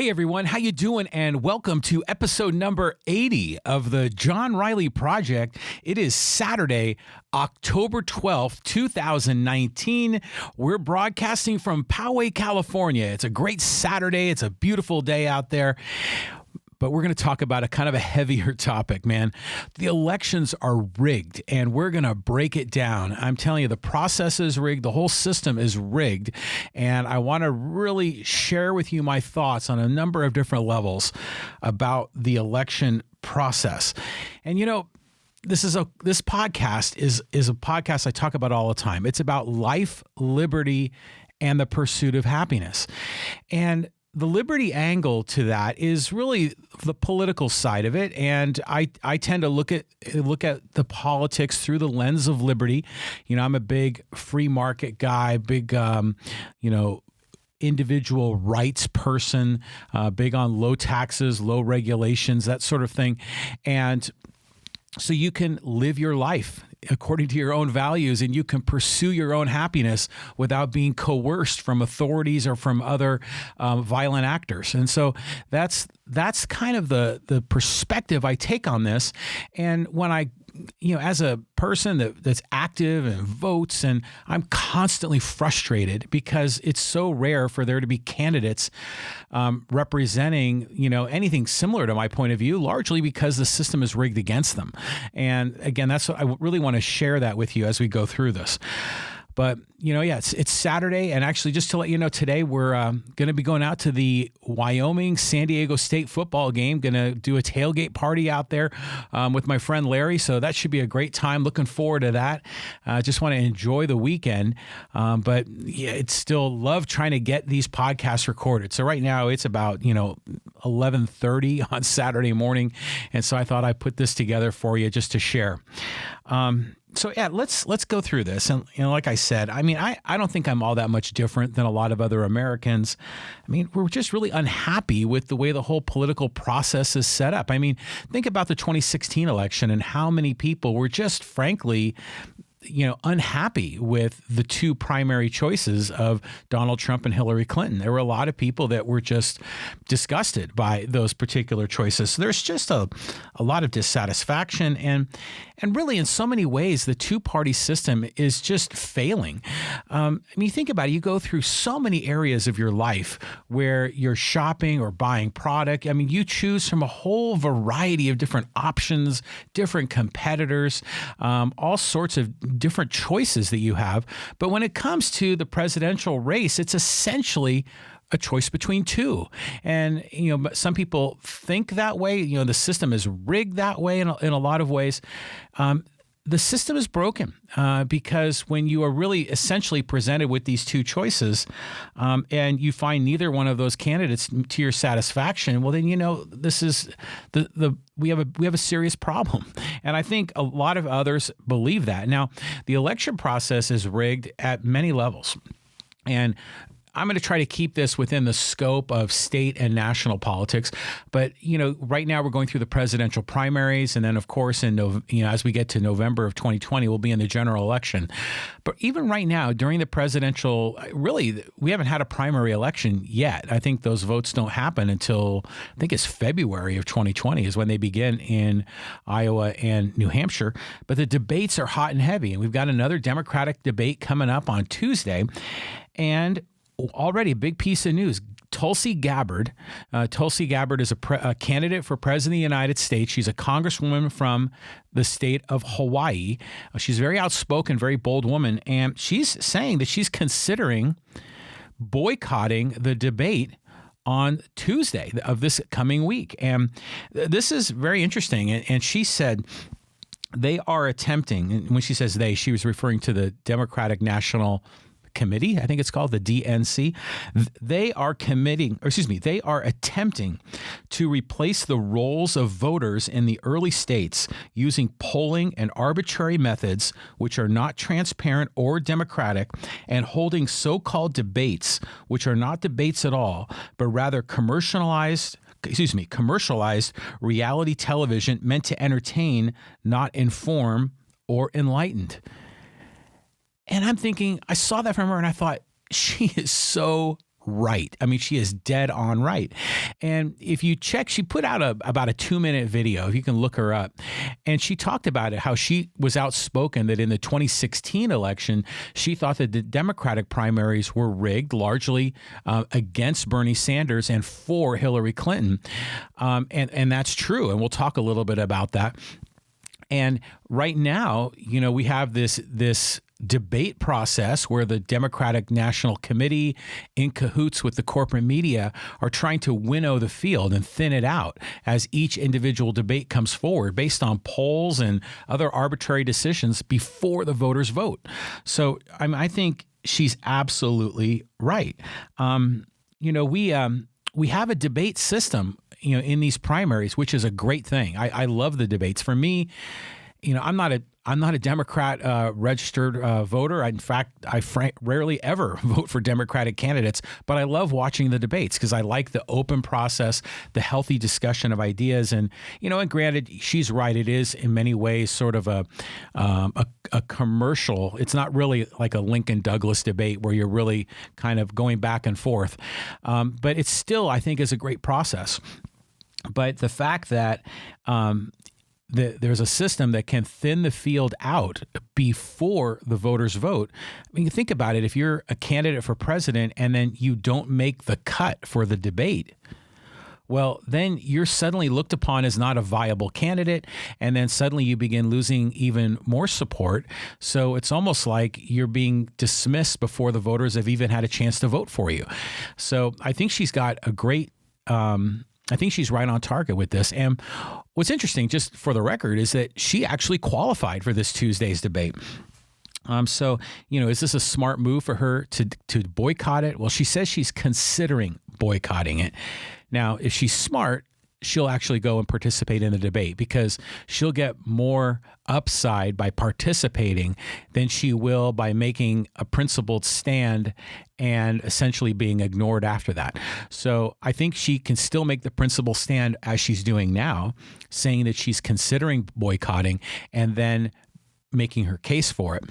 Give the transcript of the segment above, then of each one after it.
Hey everyone, how you doing? And welcome to episode number 80 of the John Riley Project. It is Saturday, October 12th, 2019. We're broadcasting from Poway, California. It's a great Saturday. It's a beautiful day out there. But we're going to talk about a kind of a heavier topic, man. The elections are rigged, and we're going to break it down. I'm telling you, the process is rigged. The whole system is rigged. And I want to really share with you my thoughts on a number of different levels about the election process. And, you know, this podcast is a podcast I talk about all the time. It's about life, liberty, and the pursuit of happiness. And the liberty angle to that is really the political side of it, and I tend to look at the politics through the lens of liberty. You know, I'm a big free market guy, big individual rights person, big on low taxes, low regulations, that sort of thing, and so you can live your life according to your own values, and you can pursue your own happiness without being coerced from authorities or from other violent actors. And so that's kind of the perspective I take on this. And when I, as a person that's active and votes, and I'm constantly frustrated because it's so rare for there to be candidates representing, anything similar to my point of view, largely because the system is rigged against them. And again, that's what I really want to share that with you as we go through this. But, it's Saturday. And actually, just to let you know, today we're going to be going out to the Wyoming-San Diego State football game. Going to do a tailgate party out there with my friend Larry. So that should be a great time. Looking forward to that. Just want to enjoy the weekend. But yeah, it's still love trying to get these podcasts recorded. So right now it's about, 11:30 on Saturday morning. And so I thought I'd put this together for you just to share. So yeah, let's go through this. And like I said, I don't think I'm all that much different than a lot of other Americans. We're just really unhappy with the way the whole political process is set up. Think about the 2016 election and how many people were just frankly unhappy with the two primary choices of Donald Trump and Hillary Clinton. There were a lot of people that were just disgusted by those particular choices. So there's just a lot of dissatisfaction, and really in so many ways, the two-party system is just failing. You think about it, you go through so many areas of your life where you're shopping or buying product. You choose from a whole variety of different options, different competitors, all sorts of different choices that you have. But when it comes to the presidential race, it's essentially a choice between two. And, some people think that way. The system is rigged that way in a lot of ways. The system is broken because when you are really essentially presented with these two choices and you find neither one of those candidates to your satisfaction, well, then, this is we have a serious problem. And I think a lot of others believe that. Now, the election process is rigged at many levels. And I'm going to try to keep this within the scope of state and national politics. But, right now we're going through the presidential primaries. And then, of course, as we get to November of 2020, we'll be in the general election. But even right now, during the presidential, really, we haven't had a primary election yet. I think those votes don't happen until, I think it's February of 2020 is when they begin in Iowa and New Hampshire. But the debates are hot and heavy. And we've got another Democratic debate coming up on Tuesday. And already a big piece of news. Tulsi Gabbard. Tulsi Gabbard is a candidate for president of the United States. She's a congresswoman from the state of Hawaii. She's a very outspoken, very bold woman. And she's saying that she's considering boycotting the debate on Tuesday of this coming week. And this is very interesting. And she said they are attempting, and when she says they, she was referring to the Democratic National Committee, I think it's called the DNC. They are attempting to replace the roles of voters in the early states using polling and arbitrary methods which are not transparent or democratic, and holding so-called debates which are not debates at all, but rather commercialized reality television meant to entertain, not inform or enlighten. And I'm thinking, I saw that from her and I thought, she is so right. I mean, she is dead on right. And if you check, she put out about a 2-minute video, if you can look her up. And she talked about it, how she was outspoken that in the 2016 election, she thought that the Democratic primaries were rigged largely against Bernie Sanders and for Hillary Clinton. And that's true. And we'll talk a little bit about that. And right now, we have this debate process where the Democratic National Committee, in cahoots with the corporate media, are trying to winnow the field and thin it out as each individual debate comes forward based on polls and other arbitrary decisions before the voters vote. So I think she's absolutely right. We have a debate system, in these primaries, which is a great thing. I love the debates. For me, I'm not a Democrat registered voter. In fact, I rarely ever vote for Democratic candidates, but I love watching the debates because I like the open process, the healthy discussion of ideas. And, and granted, she's right. It is in many ways sort of a commercial. It's not really like a Lincoln Douglas debate where you're really kind of going back and forth. But it still, I think, is a great process. But the fact that there's a system that can thin the field out before the voters vote. I mean, think about it. If you're a candidate for president and then you don't make the cut for the debate, well, then you're suddenly looked upon as not a viable candidate, and then suddenly you begin losing even more support. So it's almost like you're being dismissed before the voters have even had a chance to vote for you. So I think she's got a great I think she's right on target with this. And what's interesting, just for the record, is that she actually qualified for this Tuesday's debate. So, is this a smart move for her to boycott it? Well, she says she's considering boycotting it. Now, if she's smart, she'll actually go and participate in the debate because she'll get more upside by participating than she will by making a principled stand and essentially being ignored after that. So I think she can still make the principled stand as she's doing now, saying that she's considering boycotting and then making her case for it.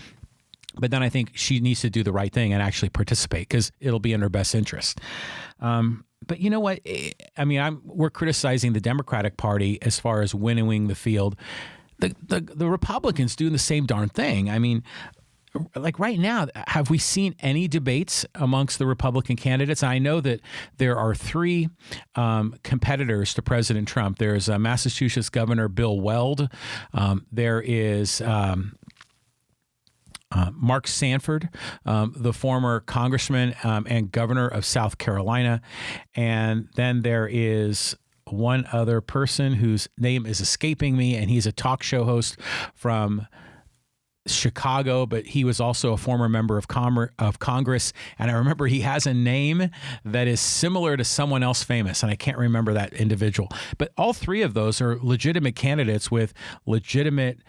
But then I think she needs to do the right thing and actually participate because it'll be in her best interest. But you know what? I mean, we're criticizing the Democratic Party as far as winnowing the field. The Republicans doing the same darn thing. I mean, like right now, have we seen any debates amongst the Republican candidates? I know that there are 3 competitors to President Trump. There's Massachusetts Governor Bill Weld. There is Mark Sanford, the former congressman and governor of South Carolina. And then there is one other person whose name is escaping me, and he's a talk show host from Chicago, but he was also a former member of Congress. And I remember he has a name that is similar to someone else famous, and I can't remember that individual. But all 3 of those are legitimate candidates with legitimate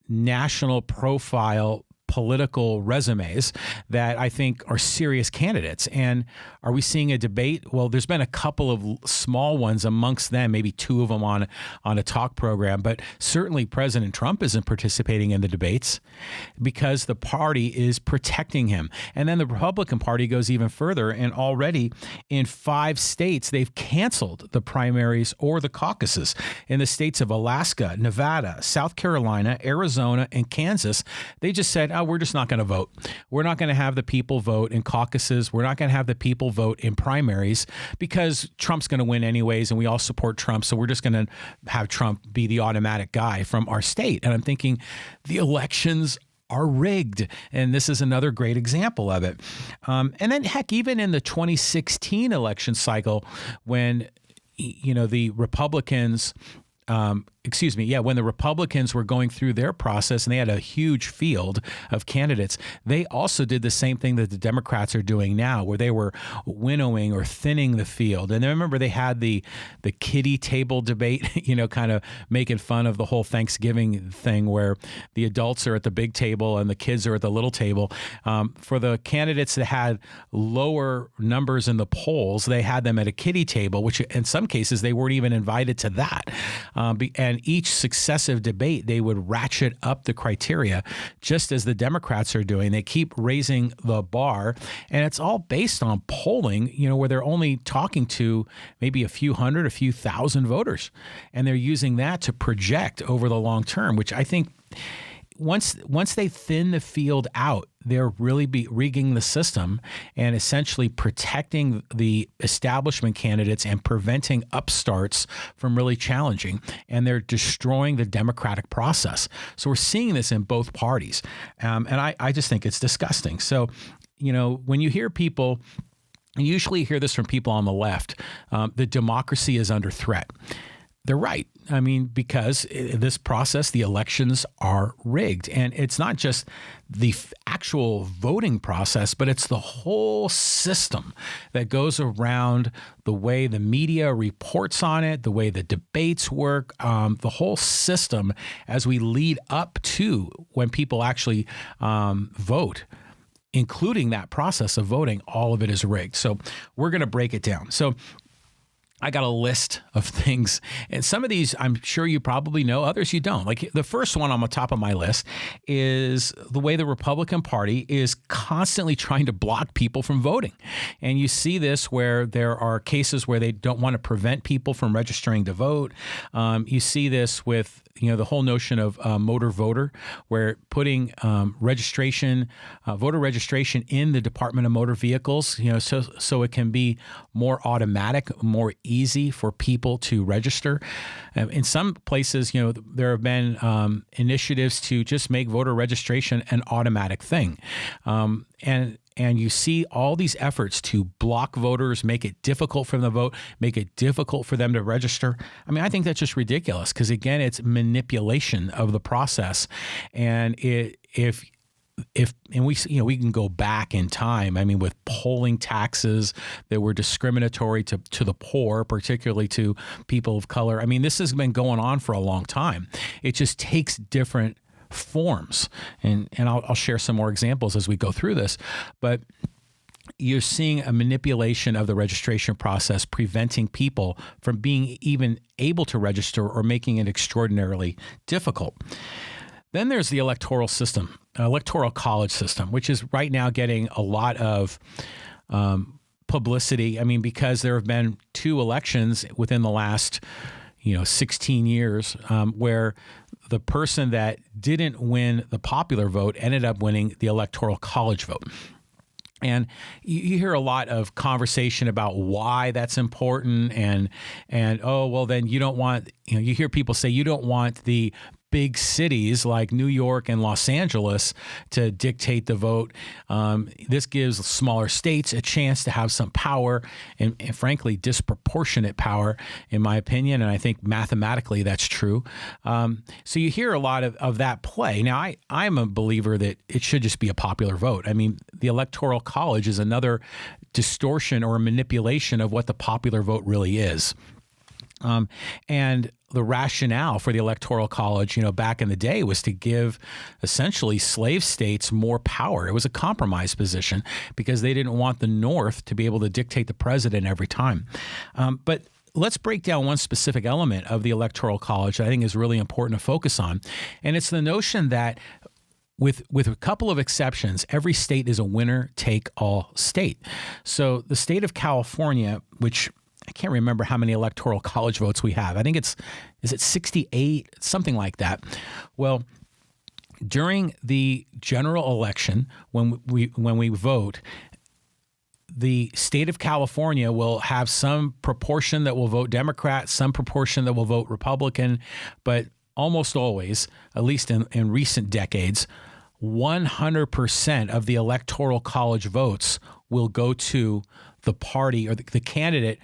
national profile political resumes that I think are serious candidates. And are we seeing a debate? Well, there's been a couple of small ones amongst them, maybe 2 of them on a talk program, but certainly President Trump isn't participating in the debates because the party is protecting him. And then the Republican Party goes even further, and already in 5 states, they've canceled the primaries or the caucuses. In the states of Alaska, Nevada, South Carolina, Arizona, and Kansas, they just said, we're just not going to vote. We're not going to have the people vote in caucuses. We're not going to have the people vote in primaries because Trump's going to win anyways, and we all support Trump. So we're just going to have Trump be the automatic guy from our state. And I'm thinking the elections are rigged. And this is another great example of it. And then, heck, even in the 2016 election cycle, when, the Republicans when the Republicans were going through their process and they had a huge field of candidates, they also did the same thing that the Democrats are doing now, where they were winnowing or thinning the field. And I remember they had the kiddie table debate, kind of making fun of the whole Thanksgiving thing where the adults are at the big table and the kids are at the little table. For the candidates that had lower numbers in the polls, they had them at a kiddie table, which in some cases they weren't even invited to that. And And each successive debate, they would ratchet up the criteria, just as the Democrats are doing. They keep raising the bar, and it's all based on polling, where they're only talking to maybe a few hundred, a few thousand voters. And they're using that to project over the long term, which I think once they thin the field out, they're really rigging the system and essentially protecting the establishment candidates and preventing upstarts from really challenging. And they're destroying the democratic process. So we're seeing this in both parties. And I just think it's disgusting. So, when you hear people, and usually you hear this from people on the left, the democracy is under threat. They're right. I mean, because this process, the elections are rigged. And it's not just the actual voting process, but it's the whole system that goes around the way the media reports on it, the way the debates work, the whole system as we lead up to when people actually vote, including that process of voting. All of it is rigged. So we're going to break it down. So I got a list of things, and some of these I'm sure you probably know, others you don't. Like the first one on the top of my list is the way the Republican Party is constantly trying to block people from voting. And you see this where there are cases where they don't want to prevent people from registering to vote. You see this with the whole notion of motor voter, where putting voter registration in the Department of Motor Vehicles, so it can be more automatic, more easy for people to register. In some places, there have been initiatives to just make voter registration an automatic thing. And you see all these efforts to block voters, make it difficult for them to vote, make it difficult for them to register. I mean, I think that's just ridiculous because, again, it's manipulation of the process. And if we can go back in time, I mean, with polling taxes that were discriminatory to the poor, particularly to people of color. I mean, this has been going on for a long time. It just takes different forms. And I'll share some more examples as we go through this. But you're seeing a manipulation of the registration process, preventing people from being even able to register or making it extraordinarily difficult. Then there's the electoral college system, which is right now getting a lot of publicity. I mean, because there have been 2 elections within the last 16 years where the person that didn't win the popular vote ended up winning the Electoral College vote. And you hear a lot of conversation about why that's important and oh, well, then you don't want, you hear people say you don't want the big cities like New York and Los Angeles to dictate the vote. This gives smaller states a chance to have some power and frankly, disproportionate power, in my opinion. And I think mathematically that's true. So you hear a lot of that play. Now, I'm a believer that it should just be a popular vote. I mean, the Electoral College is another distortion or a manipulation of what the popular vote really is. And the rationale for the Electoral College, back in the day was to give essentially slave states more power. It was a compromise position because they didn't want the North to be able to dictate the president every time. But let's break down one specific element of the Electoral College that I think is really important to focus on. And it's the notion that with a couple of exceptions, every state is a winner-take-all state. So the state of California, which I can't remember how many Electoral College votes we have. I think is it 68, something like that. Well, during the general election, when we vote, the state of California will have some proportion that will vote Democrat, some proportion that will vote Republican, but almost always, at least in recent decades, 100% of the Electoral College votes will go to the party or the candidate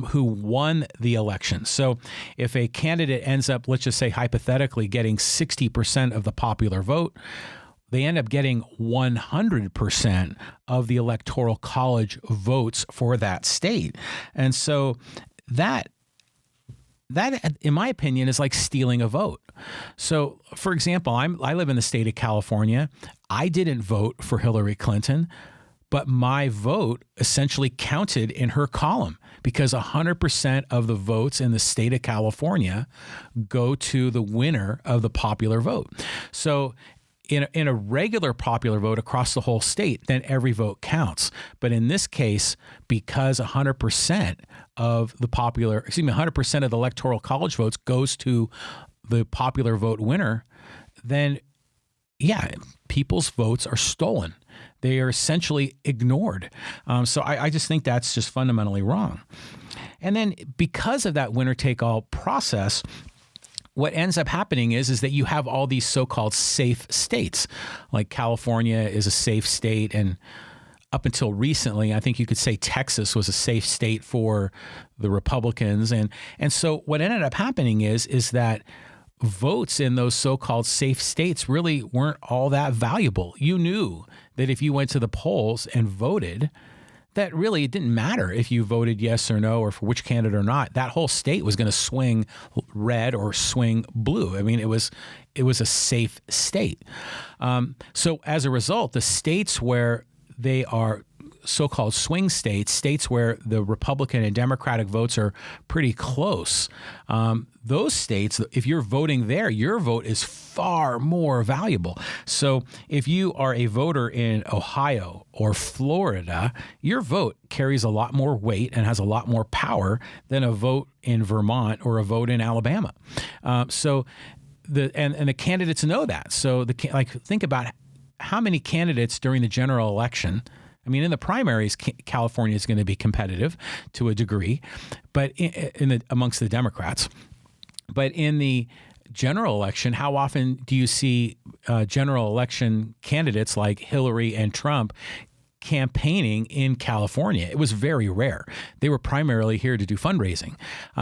who won the election. So if a candidate ends up, let's just say hypothetically, getting 60% of the popular vote, they end up getting 100% of the Electoral College votes for that state. And so that, in my opinion, is like stealing a vote. So, for example, I live in the state of California. I didn't vote for Hillary Clinton, but my vote essentially counted in her column because 100% of the votes in the state of California go to the winner of the popular vote. So in a regular popular vote across the whole state, then every vote counts. But in this case, because 100% of the 100% of the Electoral College votes goes to the popular vote winner, then yeah, people's votes are stolen. They are essentially ignored. So I just think that's just fundamentally wrong. And then because of that winner-take-all process, what ends up happening is that you have all these so-called safe states. Like California is a safe state, and up until recently, I think you could say Texas was a safe state for the Republicans. And so what ended up happening is that votes in those so-called safe states really weren't all that valuable. You knew that if you went to the polls and voted, that really it didn't matter if you voted yes or no or for which candidate or not. That whole state was going to swing red or swing blue. I mean, it was a safe state. So as a result, the states where they are so-called swing states, states where the Republican and Democratic votes are pretty close, those states, if you're voting there, your vote is far more valuable. So if you are a voter in Ohio or Florida, your vote carries a lot more weight and has a lot more power than a vote in Vermont or a vote in Alabama. So the candidates know that. So think about how many candidates during the general election. I mean, in the primaries, California is going to be competitive to a degree, but amongst the Democrats. But in the general election, how often do you see general election candidates like Hillary and Trump campaigning in California? It was very rare. They were primarily here to do fundraising.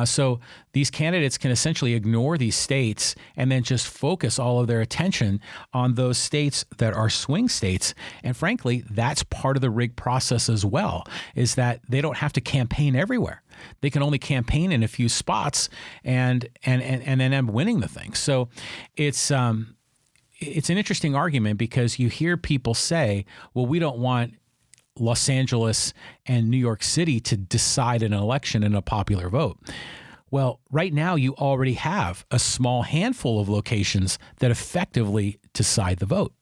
So these candidates can essentially ignore these states and then just focus all of their attention on those states that are swing states. And frankly, that's part of the rigged process as well, is that they don't have to campaign everywhere. They can only campaign in a few spots and then end up winning the thing. So it's an interesting argument because you hear people say, well, we don't want Los Angeles and New York City to decide an election in a popular vote. Well, right now you already have a small handful of locations that effectively decide the vote.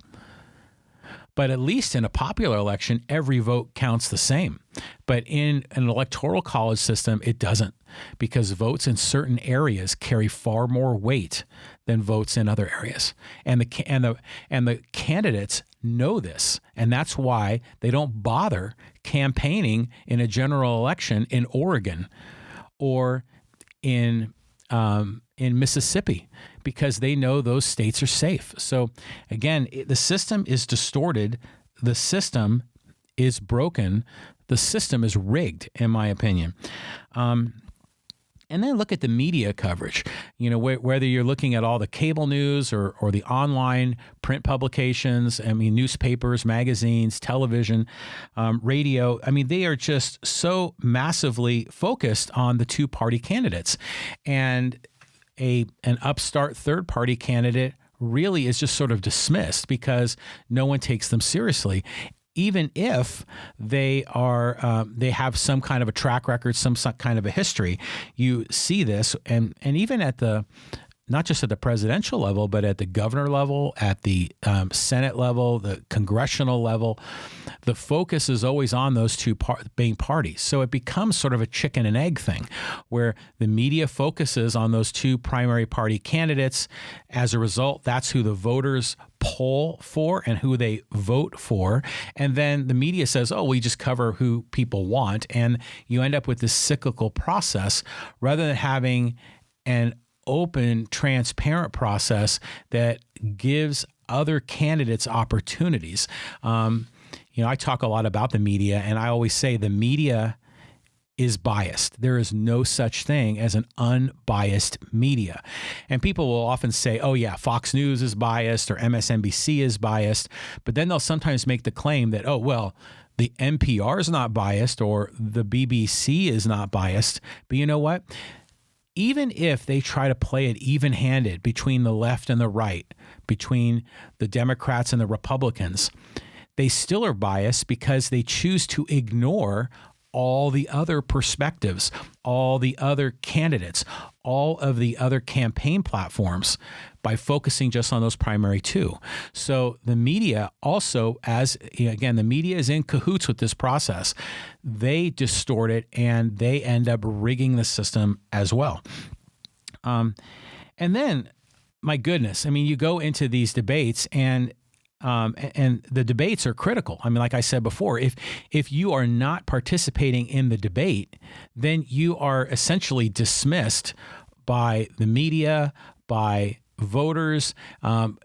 But at least in a popular election, every vote counts the same. But in an electoral college system, it doesn't, because votes in certain areas carry far more weight than votes in other areas. And the candidates know this, and that's why they don't bother campaigning in a general election in Oregon or in Mississippi, because they know those states are safe. So again, the system is distorted. The system is broken. The system is rigged, in my opinion. And then look at the media coverage. You know, whether you're looking at all the cable news or the online print publications, I mean, newspapers, magazines, television, radio, I mean, they are just so massively focused on the two-party candidates. And an upstart third-party candidate really is just sort of dismissed because no one takes them seriously, even if they have some kind of a track record, some kind of a history. You see this, and even at not just at the presidential level, but at the governor level, at the Senate level, the congressional level, the focus is always on those two main parties. So it becomes sort of a chicken and egg thing where the media focuses on those two primary party candidates. As a result, that's who the voters poll for and who they vote for. And then the media says, oh, we just cover who people want. And you end up with this cyclical process rather than having an open, transparent process that gives other candidates opportunities. I talk a lot about the media, and I always say the media is biased. There is no such thing as an unbiased media. And people will often say, oh yeah, Fox News is biased or MSNBC is biased. But then they'll sometimes make the claim that, oh, well, the NPR is not biased or the BBC is not biased. But you know what? Even if they try to play it even-handed between the left and the right, between the Democrats and the Republicans, they still are biased because they choose to ignore all the other perspectives, all the other candidates, all of the other campaign platforms by focusing just on those primary two. So the media also, again, the media is in cahoots with this process. They distort it and they end up rigging the system as well. And then, my goodness, I mean, you go into these debates and the debates are critical. I mean, like I said before, if you are not participating in the debate, then you are essentially dismissed by the media, by voters,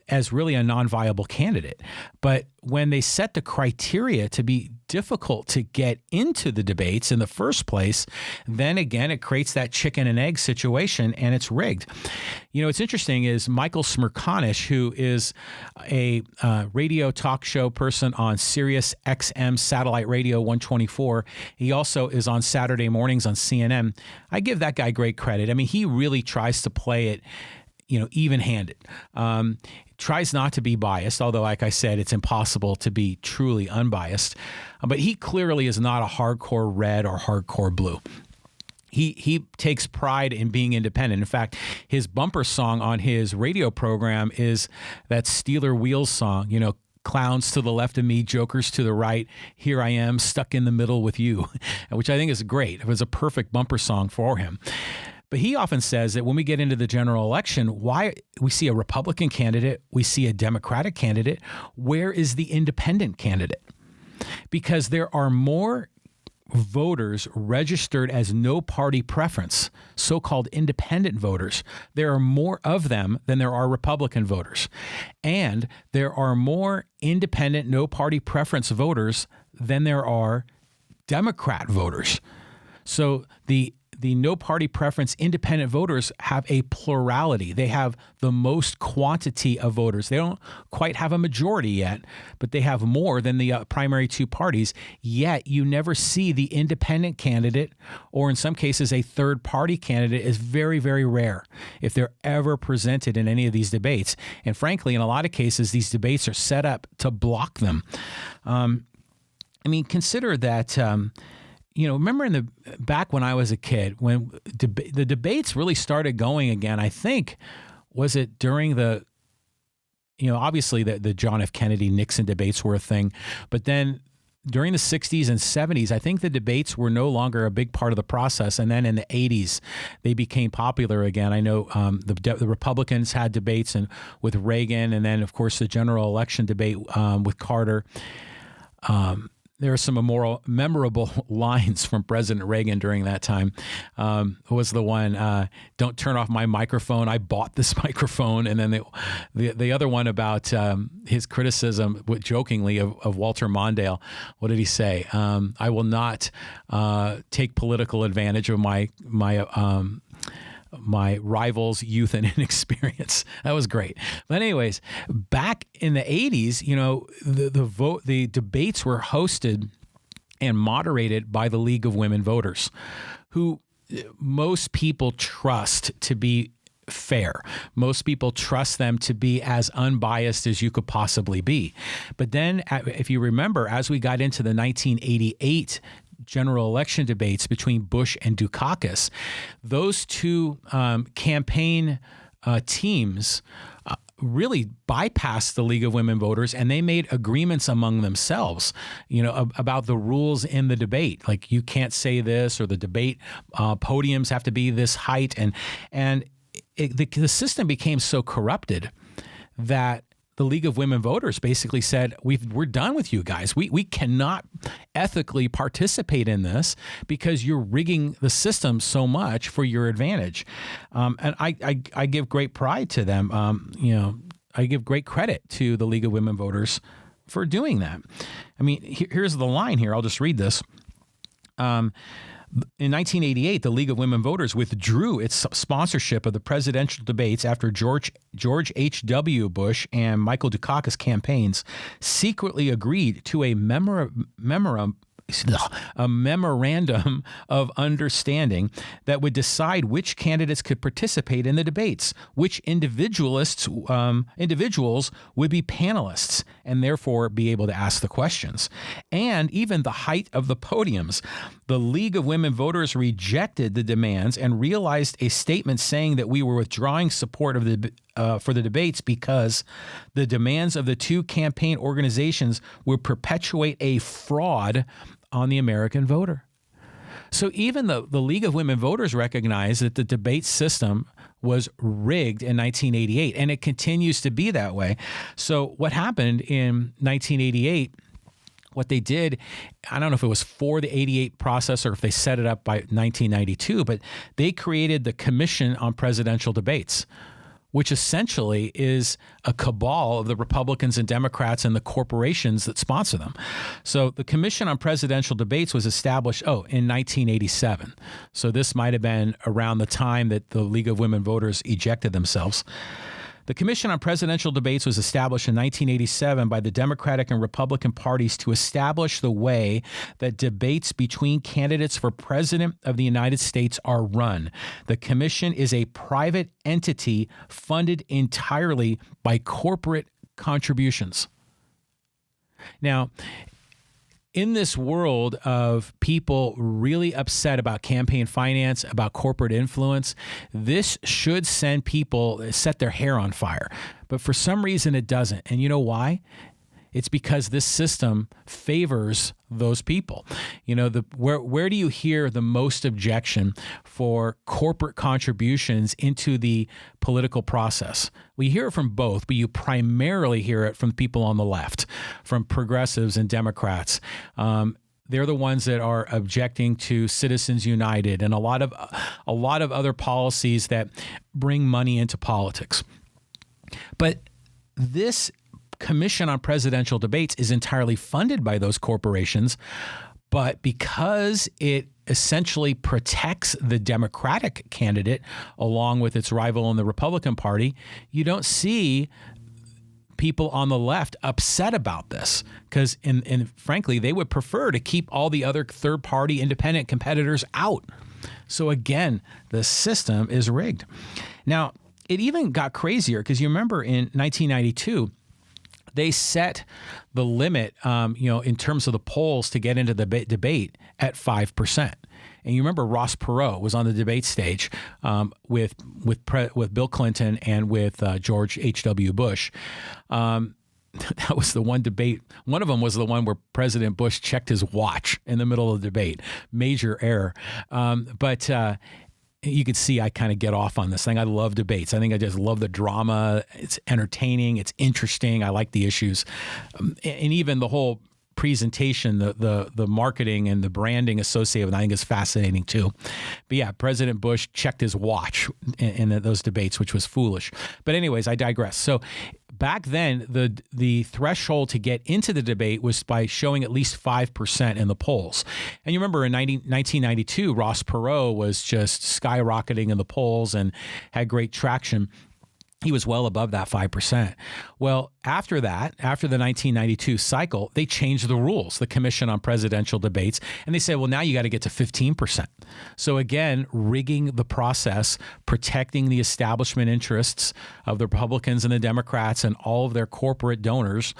as really a non-viable candidate. But when they set the criteria to be difficult to get into the debates in the first place, then again, it creates that chicken and egg situation, and it's rigged. You know, what's interesting is Michael Smerconish, who is a radio talk show person on Sirius XM Satellite Radio 124. He also is on Saturday mornings on CNN. I give that guy great credit. I mean, he really tries to play it, even-handed. Tries not to be biased, although, like I said, it's impossible to be truly unbiased. But he clearly is not a hardcore red or hardcore blue. He takes pride in being independent. In fact, his bumper song on his radio program is that Steeler Wheels song, clowns to the left of me, jokers to the right. Here I am stuck in the middle with you, which I think is great. It was a perfect bumper song for him. But he often says that when we get into the general election, why we see a Republican candidate, we see a Democratic candidate, where is the independent candidate? Because there are more voters registered as no party preference, so-called independent voters. There are more of them than there are Republican voters. And there are more independent, no party preference voters than there are Democrat voters. So the no party preference independent voters have a plurality. They have the most quantity of voters. They don't quite have a majority yet, but they have more than the primary two parties. Yet you never see the independent candidate, or in some cases a third party candidate, is very, very rare if they're ever presented in any of these debates. And frankly, in a lot of cases, these debates are set up to block them. Consider that. Remember back when I was a kid, when the debates really started going again, I think, was it during obviously the John F. Kennedy Nixon debates were a thing, but then during the 60s and 70s, I think the debates were no longer a big part of the process. And then in the 80s, they became popular again. I know the Republicans had debates with Reagan, and then, of course, the general election debate with Carter. There are some memorable lines from President Reagan during that time. Was the one, "Don't turn off my microphone. I bought this microphone." And then the other one about his criticism, jokingly, of Walter Mondale. What did he say? "I will not take political advantage of my rival's youth and inexperience." That was great. But anyways, back in the 80s, the debates were hosted and moderated by the League of Women Voters, who most people trust to be fair. Most people trust them to be as unbiased as you could possibly be. But then, if you remember, as we got into the 1988 general election debates between Bush and Dukakis, those two campaign teams really bypassed the League of Women Voters, and they made agreements among themselves, about the rules in the debate. Like, you can't say this, or the debate podiums have to be this height, and the system became so corrupted that the League of Women Voters basically said, we're done with you guys. We cannot ethically participate in this because you're rigging the system so much for your advantage. And I give great pride to them. I give great credit to the League of Women Voters for doing that. I mean, here's the line here. I'll just read this. In 1988, the League of Women Voters withdrew its sponsorship of the presidential debates after George H.W. Bush and Michael Dukakis campaigns secretly agreed to a memorandum of understanding that would decide which candidates could participate in the debates, which individuals would be panelists, and therefore be able to ask the questions. And even the height of the podiums. The League of Women Voters rejected the demands and realized a statement saying that we were withdrawing support of for the debates because the demands of the two campaign organizations would perpetuate a fraud on the American voter. So even the League of Women Voters recognized that the debate system was rigged in 1988, and it continues to be that way. So what happened in 1988, what they did, I don't know if it was for the 88 process or if they set it up by 1992, but they created the Commission on Presidential Debates, which essentially is a cabal of the Republicans and Democrats and the corporations that sponsor them. So the Commission on Presidential Debates was established, in 1987. So this might have been around the time that the League of Women Voters ejected themselves. The Commission on Presidential Debates was established in 1987 by the Democratic and Republican parties to establish the way that debates between candidates for President of the United States are run. The commission is a private entity funded entirely by corporate contributions. Now, in this world of people really upset about campaign finance, about corporate influence, this should set their hair on fire. But for some reason it doesn't. And you know why? It's because this system favors those people. You know, where do you hear the most objection for corporate contributions into the political process? We hear it from both, but you primarily hear it from people on the left, from progressives and Democrats. They're the ones that are objecting to Citizens United and a lot of other policies that bring money into politics. But this Commission on Presidential Debates is entirely funded by those corporations, but because it essentially protects the Democratic candidate along with its rival in the Republican Party, you don't see people on the left upset about this because, and frankly, they would prefer to keep all the other third-party independent competitors out. So again, the system is rigged. Now, it even got crazier because you remember in 1992, they set the limit, in terms of the polls to get into the debate at 5%. And you remember Ross Perot was on the debate stage with Bill Clinton and with George H.W. Bush. That was the one debate. One of them was the one where President Bush checked his watch in the middle of the debate. Major error. But you could see I kind of get off on this thing. I love debates. I think I just love the drama. It's entertaining. It's interesting. I like the issues. And even the whole presentation, the marketing and the branding associated with it, I think is fascinating too. But yeah, President Bush checked his watch in those debates, which was foolish. But anyways, I digress. So back then, the threshold to get into the debate was by showing at least 5% in the polls. And you remember in 1992, Ross Perot was just skyrocketing in the polls and had great traction. He was well above that 5%. Well, after that, after the 1992 cycle, they changed the rules, the Commission on Presidential Debates, and they said, well, now you got to get to 15%. So again, rigging the process, protecting the establishment interests of the Republicans and the Democrats and all of their corporate donors,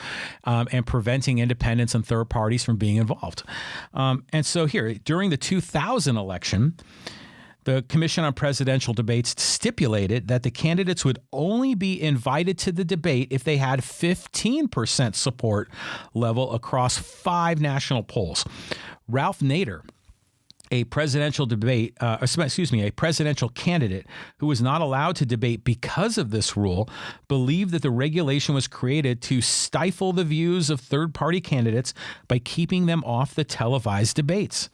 and preventing independents and third parties from being involved. And so here, during the 2000 election, the Commission on Presidential Debates stipulated that the candidates would only be invited to the debate if they had 15% support level across 5 national polls. Ralph Nader, a presidential candidate who was not allowed to debate because of this rule, believed that the regulation was created to stifle the views of third-party candidates by keeping them off the televised debates.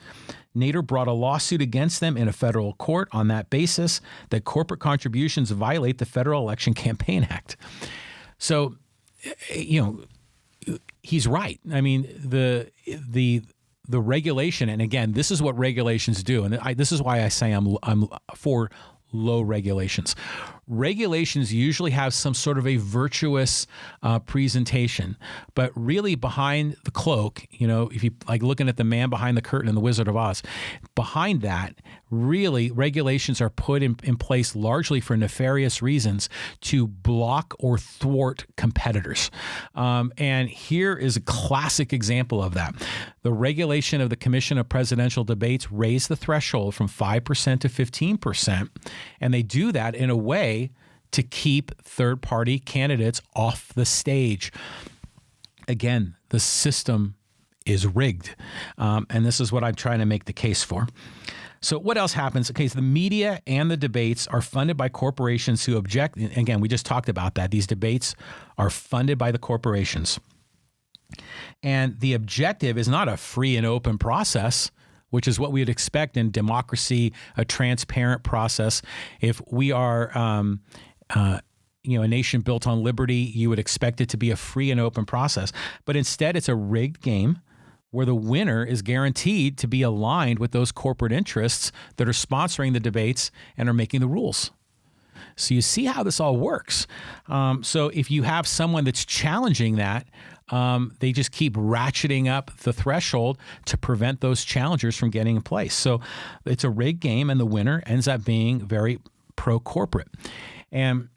Nader brought a lawsuit against them in a federal court on that basis that corporate contributions violate the Federal Election Campaign Act. So, he's right. I mean, the regulation, and again, this is what regulations do, and this is why I say I'm for low regulations. regulations usually have some sort of a virtuous presentation, but really behind the cloak, if you like looking at the man behind the curtain in The Wizard of Oz, behind that, really regulations are put in place largely for nefarious reasons to block or thwart competitors. And here is a classic example of that. The regulation of the Commission of Presidential Debates raised the threshold from 5% to 15%, and they do that in a way to keep third-party candidates off the stage. Again, the system is rigged, and this is what I'm trying to make the case for. So what else happens? Okay, so the media and the debates are funded by corporations who object. Again, we just talked about that. These debates are funded by the corporations. And the objective is not a free and open process, which is what we would expect in democracy, a transparent process. If we are a nation built on liberty, you would expect it to be a free and open process. But instead, it's a rigged game where the winner is guaranteed to be aligned with those corporate interests that are sponsoring the debates and are making the rules. So you see how this all works. So if you have someone that's challenging that, they just keep ratcheting up the threshold to prevent those challengers from getting in place. So it's a rigged game, and the winner ends up being very pro-corporate. And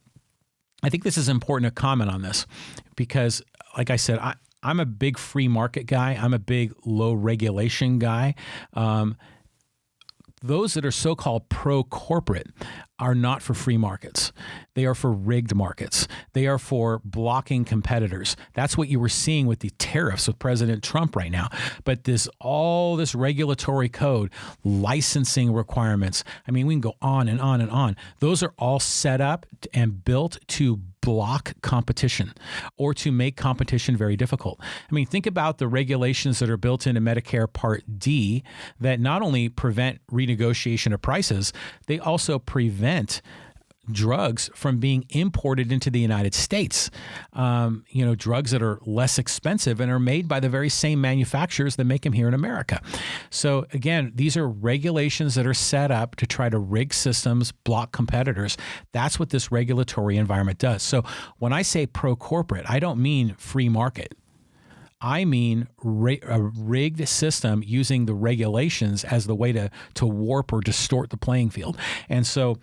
I think this is important to comment on this because, like I said, I'm a big free market guy. I'm a big low regulation guy. Those that are so-called pro-corporate are not for free markets. They are for rigged markets. They are for blocking competitors. That's what you were seeing with the tariffs with President Trump right now. But all this regulatory code, licensing requirements, we can go on and on and on. Those are all set up and built to block competition or to make competition very difficult. Think about the regulations that are built into Medicare Part D that not only prevent renegotiation of prices, they also prevent drugs from being imported into the United States. Drugs that are less expensive and are made by the very same manufacturers that make them here in America. So again, these are regulations that are set up to try to rig systems, block competitors. That's what this regulatory environment does. So when I say pro-corporate, I don't mean free market. I mean a rigged system using the regulations as the way to warp or distort the playing field. And so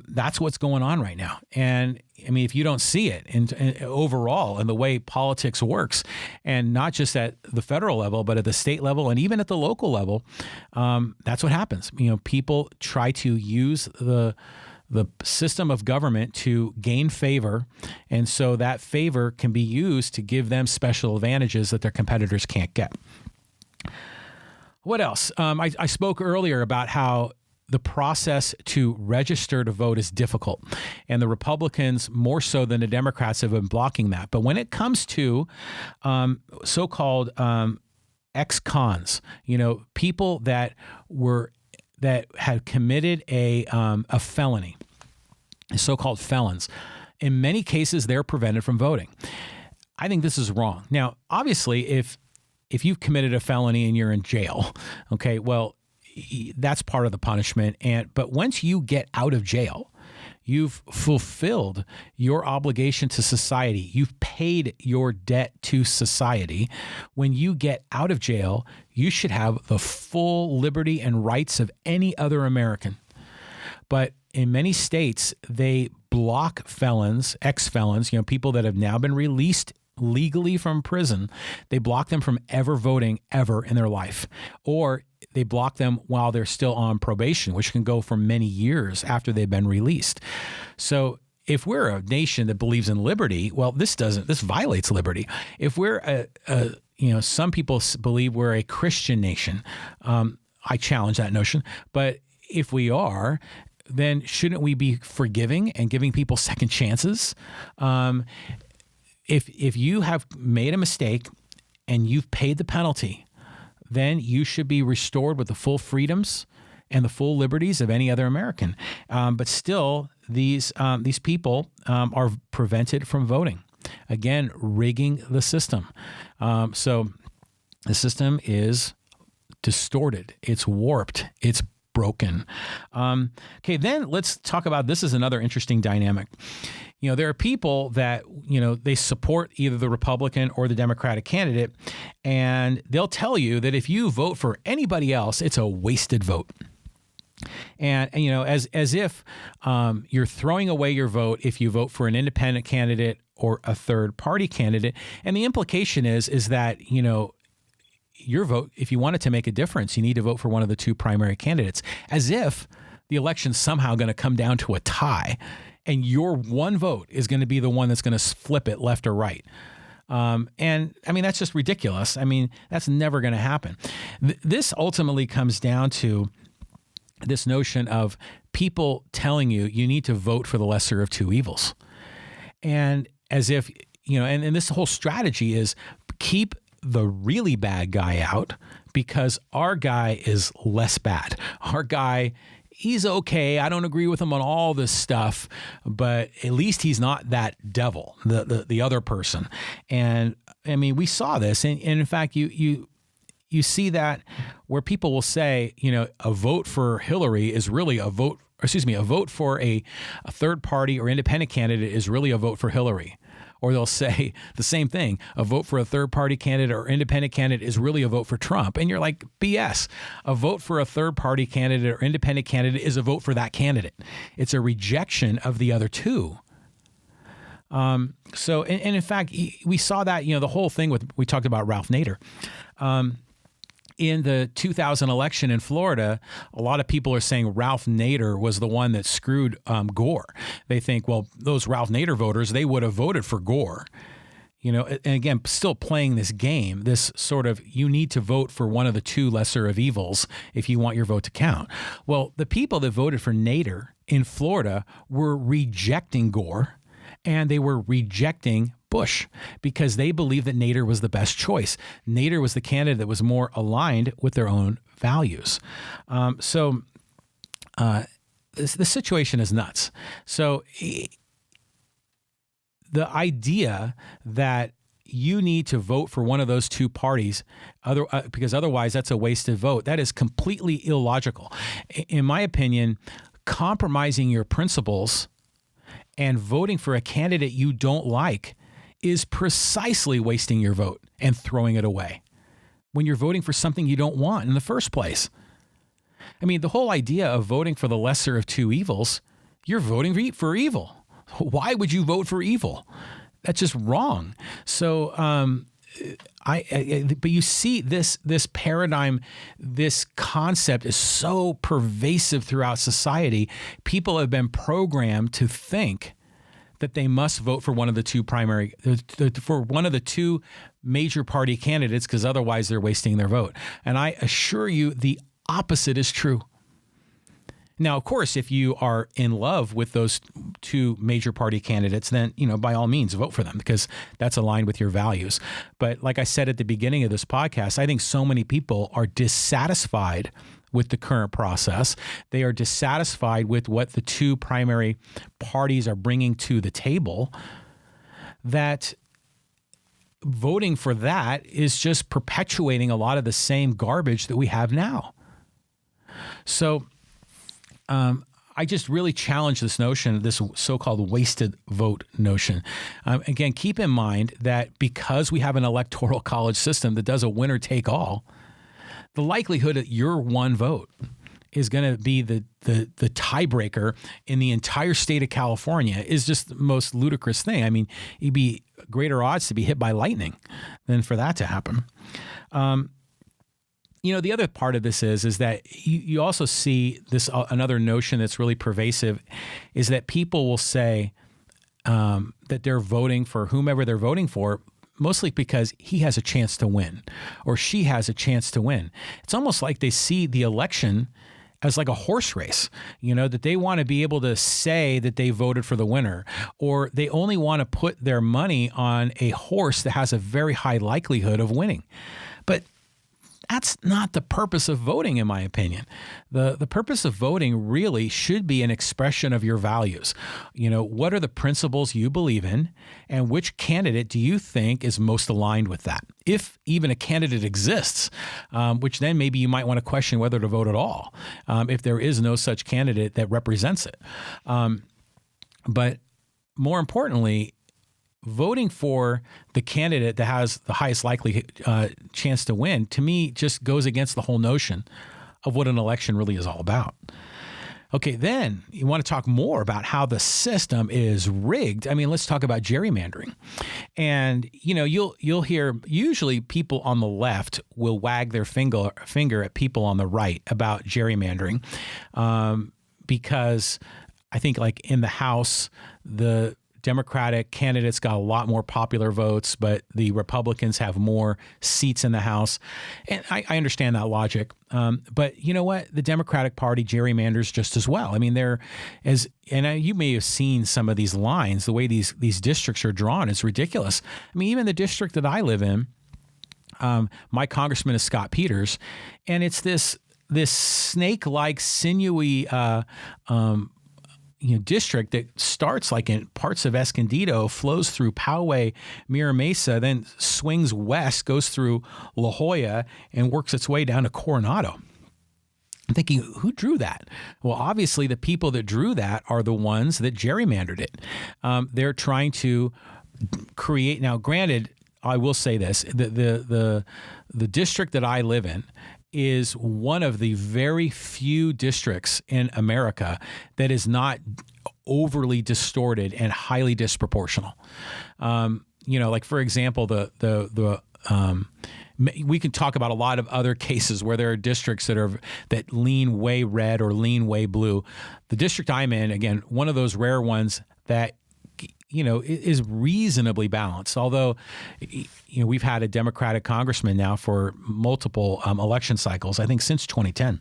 that's what's going on right now. And if you don't see it in overall in the way politics works, and not just at the federal level, but at the state level and even at the local level, that's what happens. People try to use the system of government to gain favor, and so that favor can be used to give them special advantages that their competitors can't get. What else? I spoke earlier about how the process to register to vote is difficult, and the Republicans, more so than the Democrats, have been blocking that. But when it comes to so-called ex-cons, people that had committed a felony, so-called felons. In many cases, they're prevented from voting. I think this is wrong. Now, obviously, if you've committed a felony and you're in jail, okay, well, that's part of the punishment. But once you get out of jail, you've fulfilled your obligation to society. You've paid your debt to society. When you get out of jail, you should have the full liberty and rights of any other American. But in many states, they block felons, ex-felons, people that have now been released legally from prison. They block them from ever voting ever in their life. Or they block them while they're still on probation, which can go for many years after they've been released. So if we're a nation that believes in liberty, well, this violates liberty. If we're some people believe we're a Christian nation. I challenge that notion. But if we are, then shouldn't we be forgiving and giving people second chances? If you have made a mistake and you've paid the penalty, then you should be restored with the full freedoms and the full liberties of any other American. But still, these people are prevented from voting. Again, rigging the system. So the system is distorted. It's warped. It's broken. Okay, then let's talk about, this is another interesting dynamic. There are people that, they support either the Republican or the Democratic candidate, and they'll tell you that if you vote for anybody else, it's a wasted vote. And as if you're throwing away your vote if you vote for an independent candidate or a third party candidate. And the implication is that, your vote, if you want it to make a difference, you need to vote for one of the two primary candidates, as if the election's somehow going to come down to a tie and your one vote is going to be the one that's going to flip it left or right. And I mean, that's just ridiculous. I mean, that's never going to happen. This ultimately comes down to this notion of people telling you need to vote for the lesser of two evils. And as if, and this whole strategy is keep the really bad guy out because our guy is less bad. Our guy, he's okay. I don't agree with him on all this stuff, but at least he's not that devil, the other person. And I mean, we saw this. And in fact, you see that where people will say, a vote for Hillary is really a vote for a third party or independent candidate is really a vote for Hillary. Or they'll say the same thing, a vote for a third party candidate or independent candidate is really a vote for Trump. And you're like, BS. A vote for a third party candidate or independent candidate is a vote for that candidate. It's a rejection of the other two. So in fact, we saw that, the whole thing we talked about Ralph Nader. In the 2000 election in Florida, a lot of people are saying Ralph Nader was the one that screwed Gore. They think, well, those Ralph Nader voters, they would have voted for Gore. And again, still playing this game, this sort of, you need to vote for one of the two lesser of evils if you want your vote to count. Well, the people that voted for Nader in Florida were rejecting Gore, and they were rejecting Bush because they believed that Nader was the best choice. Nader was the candidate that was more aligned with their own values. So the situation is nuts. So the idea that you need to vote for one of those two parties because otherwise that's a wasted vote, that is completely illogical. In my opinion, compromising your principles and voting for a candidate you don't like is precisely wasting your vote and throwing it away when you're voting for something you don't want in the first place. I mean, the whole idea of voting for the lesser of two evils, you're voting for evil. Why would you vote for evil? That's just wrong. So, but you see this paradigm, this concept is so pervasive throughout society. People have been programmed to think that they must vote for one of the two for one of the two major party candidates because otherwise they're wasting their vote. And I assure you the opposite is true. Now, of course, if you are in love with those two major party candidates, then, by all means, vote for them because that's aligned with your values. But like I said at the beginning of this podcast, I think so many people are dissatisfied with the current process. They are dissatisfied with what the two primary parties are bringing to the table, that voting for that is just perpetuating a lot of the same garbage that we have now. So I just really challenge this notion, this so-called wasted vote notion. Again, keep in mind that because we have an electoral college system that does a winner take all, the likelihood that your one vote is going to be the tiebreaker in the entire state of California is just the most ludicrous thing. I mean, you'd be greater odds to be hit by lightning than for that to happen. The other part of this is that you also see this another notion that's really pervasive is that people will say that they're voting for whomever they're voting for, mostly because he has a chance to win or she has a chance to win. It's almost like they see the election as like a horse race, that they want to be able to say that they voted for the winner, or they only want to put their money on a horse that has a very high likelihood of winning. But that's not the purpose of voting, in my opinion. The purpose of voting really should be an expression of your values. What are the principles you believe in, and which candidate do you think is most aligned with that? if even a candidate exists, which then maybe you might want to question whether to vote at all if there is no such candidate that represents it. But more importantly, voting for the candidate that has the highest likely chance to win, to me, just goes against the whole notion of what an election really is all about. Okay, then you want to talk more about how the system is rigged. I mean, let's talk about gerrymandering. And, you'll hear usually people on the left will wag their finger at people on the right about gerrymandering because I think like in the House, the Democratic candidates got a lot more popular votes, but the Republicans have more seats in the House. And I understand that logic. But you know what? The Democratic Party gerrymanders just as well. I mean, you may have seen some of these lines, the way these districts are drawn is ridiculous. I mean, even the district that I live in, my congressman is Scott Peters, and it's this snake-like, sinewy district that starts like in parts of Escondido, flows through Poway, Mira Mesa, then swings west, goes through La Jolla, and works its way down to Coronado. I'm thinking, who drew that? Well, obviously, the people that drew that are the ones that gerrymandered it. They're trying to create. Now, granted, I will say this: the district that I live in is one of the very few districts in America that is not overly distorted and highly disproportional. Like for example, we can talk about a lot of other cases where there are districts that lean way red or lean way blue. The district I'm in, again, one of those rare ones that is reasonably balanced. Although, we've had a Democratic congressman now for multiple election cycles, I think since 2010.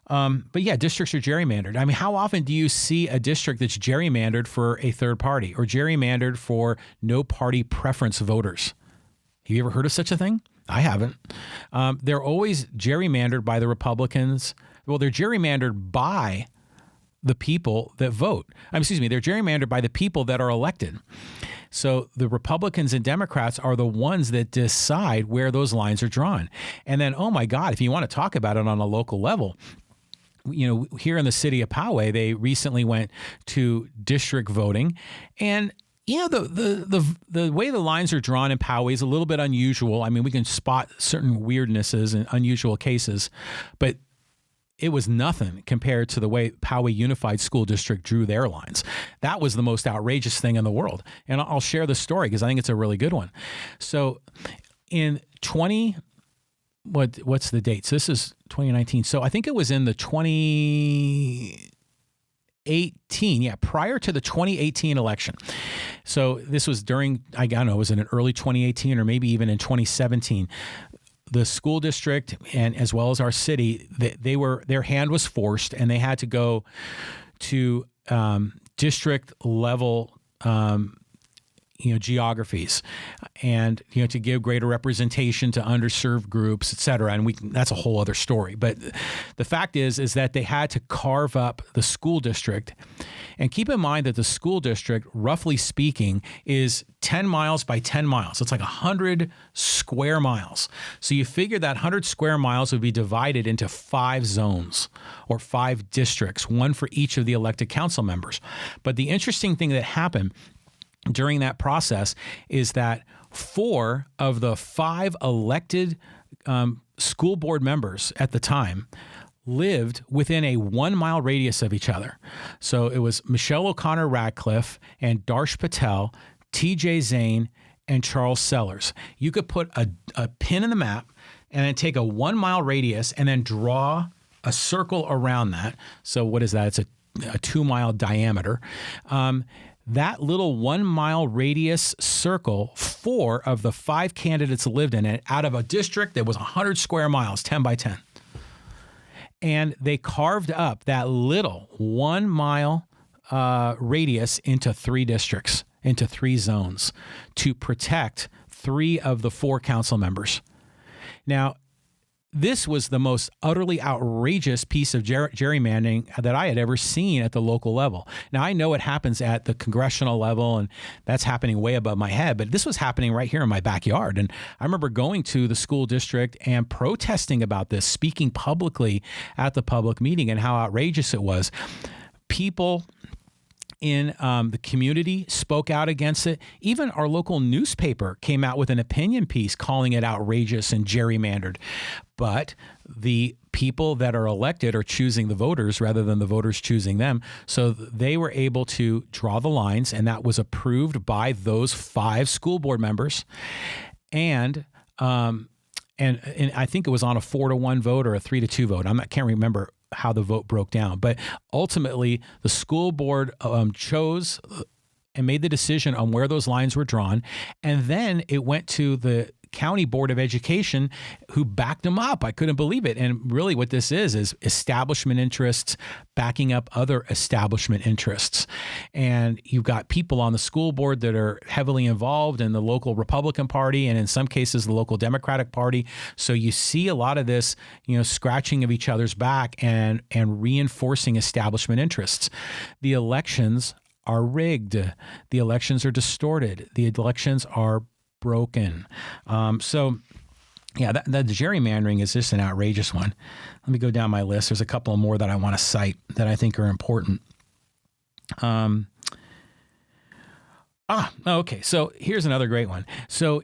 But yeah, districts are gerrymandered. I mean, how often do you see a district that's gerrymandered for a third party or gerrymandered for no party preference voters? Have you ever heard of such a thing? I haven't. They're always gerrymandered by the Republicans. Well, they're gerrymandered by the people that vote. They're gerrymandered by the people that are elected. So the Republicans and Democrats are the ones that decide where those lines are drawn. And then, oh my God, if you want to talk about it on a local level, here in the city of Poway, they recently went to district voting, and the way the lines are drawn in Poway is a little bit unusual. I mean, we can spot certain weirdnesses and unusual cases, but it was nothing compared to the way Poway Unified School District drew their lines. That was the most outrageous thing in the world. And I'll share the story because I think it's a really good one. So in what's the date? So this is 2019. So I think it was in the 2018, prior to the 2018 election. So this was during, I don't know, it was in early 2018 or maybe even in 2017. The school district and as well as our city, their hand was forced, and they had to go to district level geographies, and to give greater representation to underserved groups, et cetera. And that's a whole other story. But the fact is that they had to carve up the school district. And keep in mind that the school district, roughly speaking, is 10 miles by 10 miles. It's like 100 square miles. So you figure that 100 square miles would be divided into 5 zones or 5 districts, one for each of the elected council members. But the interesting thing that happened during that process is that 4 of the 5 elected school board members at the time lived within a 1-mile radius of each other. So it was Michelle O'Connor Radcliffe and Darsh Patel, TJ Zane, and Charles Sellers. You could put a pin in the map and then take a 1-mile radius and then draw a circle around that. So what is that? It's a 2-mile diameter. That little 1-mile radius circle, 4 of the 5 candidates lived in it out of a district that was 100 square miles, 10 by 10. And they carved up that little 1-mile radius into 3 districts, into 3 zones to protect 3 of the 4 council members. Now, this was the most utterly outrageous piece of gerrymandering that I had ever seen at the local level. Now, I know it happens at the congressional level, and that's happening way above my head, but this was happening right here in my backyard. And I remember going to the school district and protesting about this, speaking publicly at the public meeting and how outrageous it was. People in the community spoke out against it. Even our local newspaper came out with an opinion piece calling it outrageous and gerrymandered. But the people that are elected are choosing the voters rather than the voters choosing them. So they were able to draw the lines, and that was approved by those 5 school board members. And I think it was on a 4-1 vote or a 3-2 vote. I can't remember how the vote broke down, but ultimately the school board chose and made the decision on where those lines were drawn. And then it went to the County Board of Education, who backed them up. I couldn't believe it. And really what this is establishment interests backing up other establishment interests. And you've got people on the school board that are heavily involved in the local Republican Party and in some cases the local Democratic Party. So you see a lot of this, scratching of each other's back and reinforcing establishment interests. The elections are rigged. The elections are distorted. The elections are broken. The gerrymandering is just an outrageous one. Let me go down my list. There's a couple more that I want to cite that I think are important. Okay. So here's another great one. So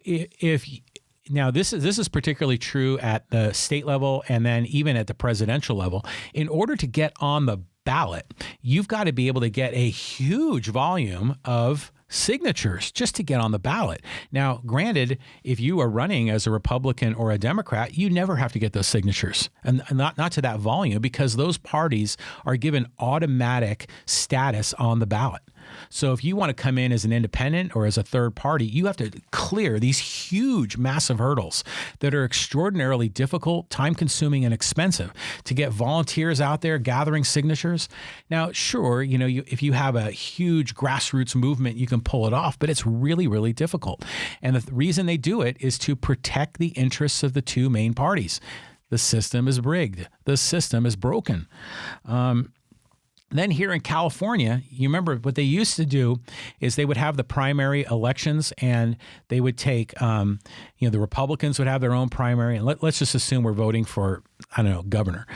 now this is particularly true at the state level and then even at the presidential level. In order to get on the ballot, you've got to be able to get a huge volume of signatures just to get on the ballot. Now, granted, if you are running as a Republican or a Democrat, you never have to get those signatures, and not to that volume, because those parties are given automatic status on the ballot. So if you want to come in as an independent or as a third party, you have to clear these huge, massive hurdles that are extraordinarily difficult, time-consuming, and expensive to get volunteers out there gathering signatures. Now, sure, if you have a huge grassroots movement, you can pull it off, but it's really, really difficult. And the reason they do it is to protect the interests of the 2 main parties. The system is rigged. The system is broken. Then here in California, you remember what they used to do is they would have the primary elections, and they would take, the Republicans would have their own primary. And let's just assume we're voting for, governor,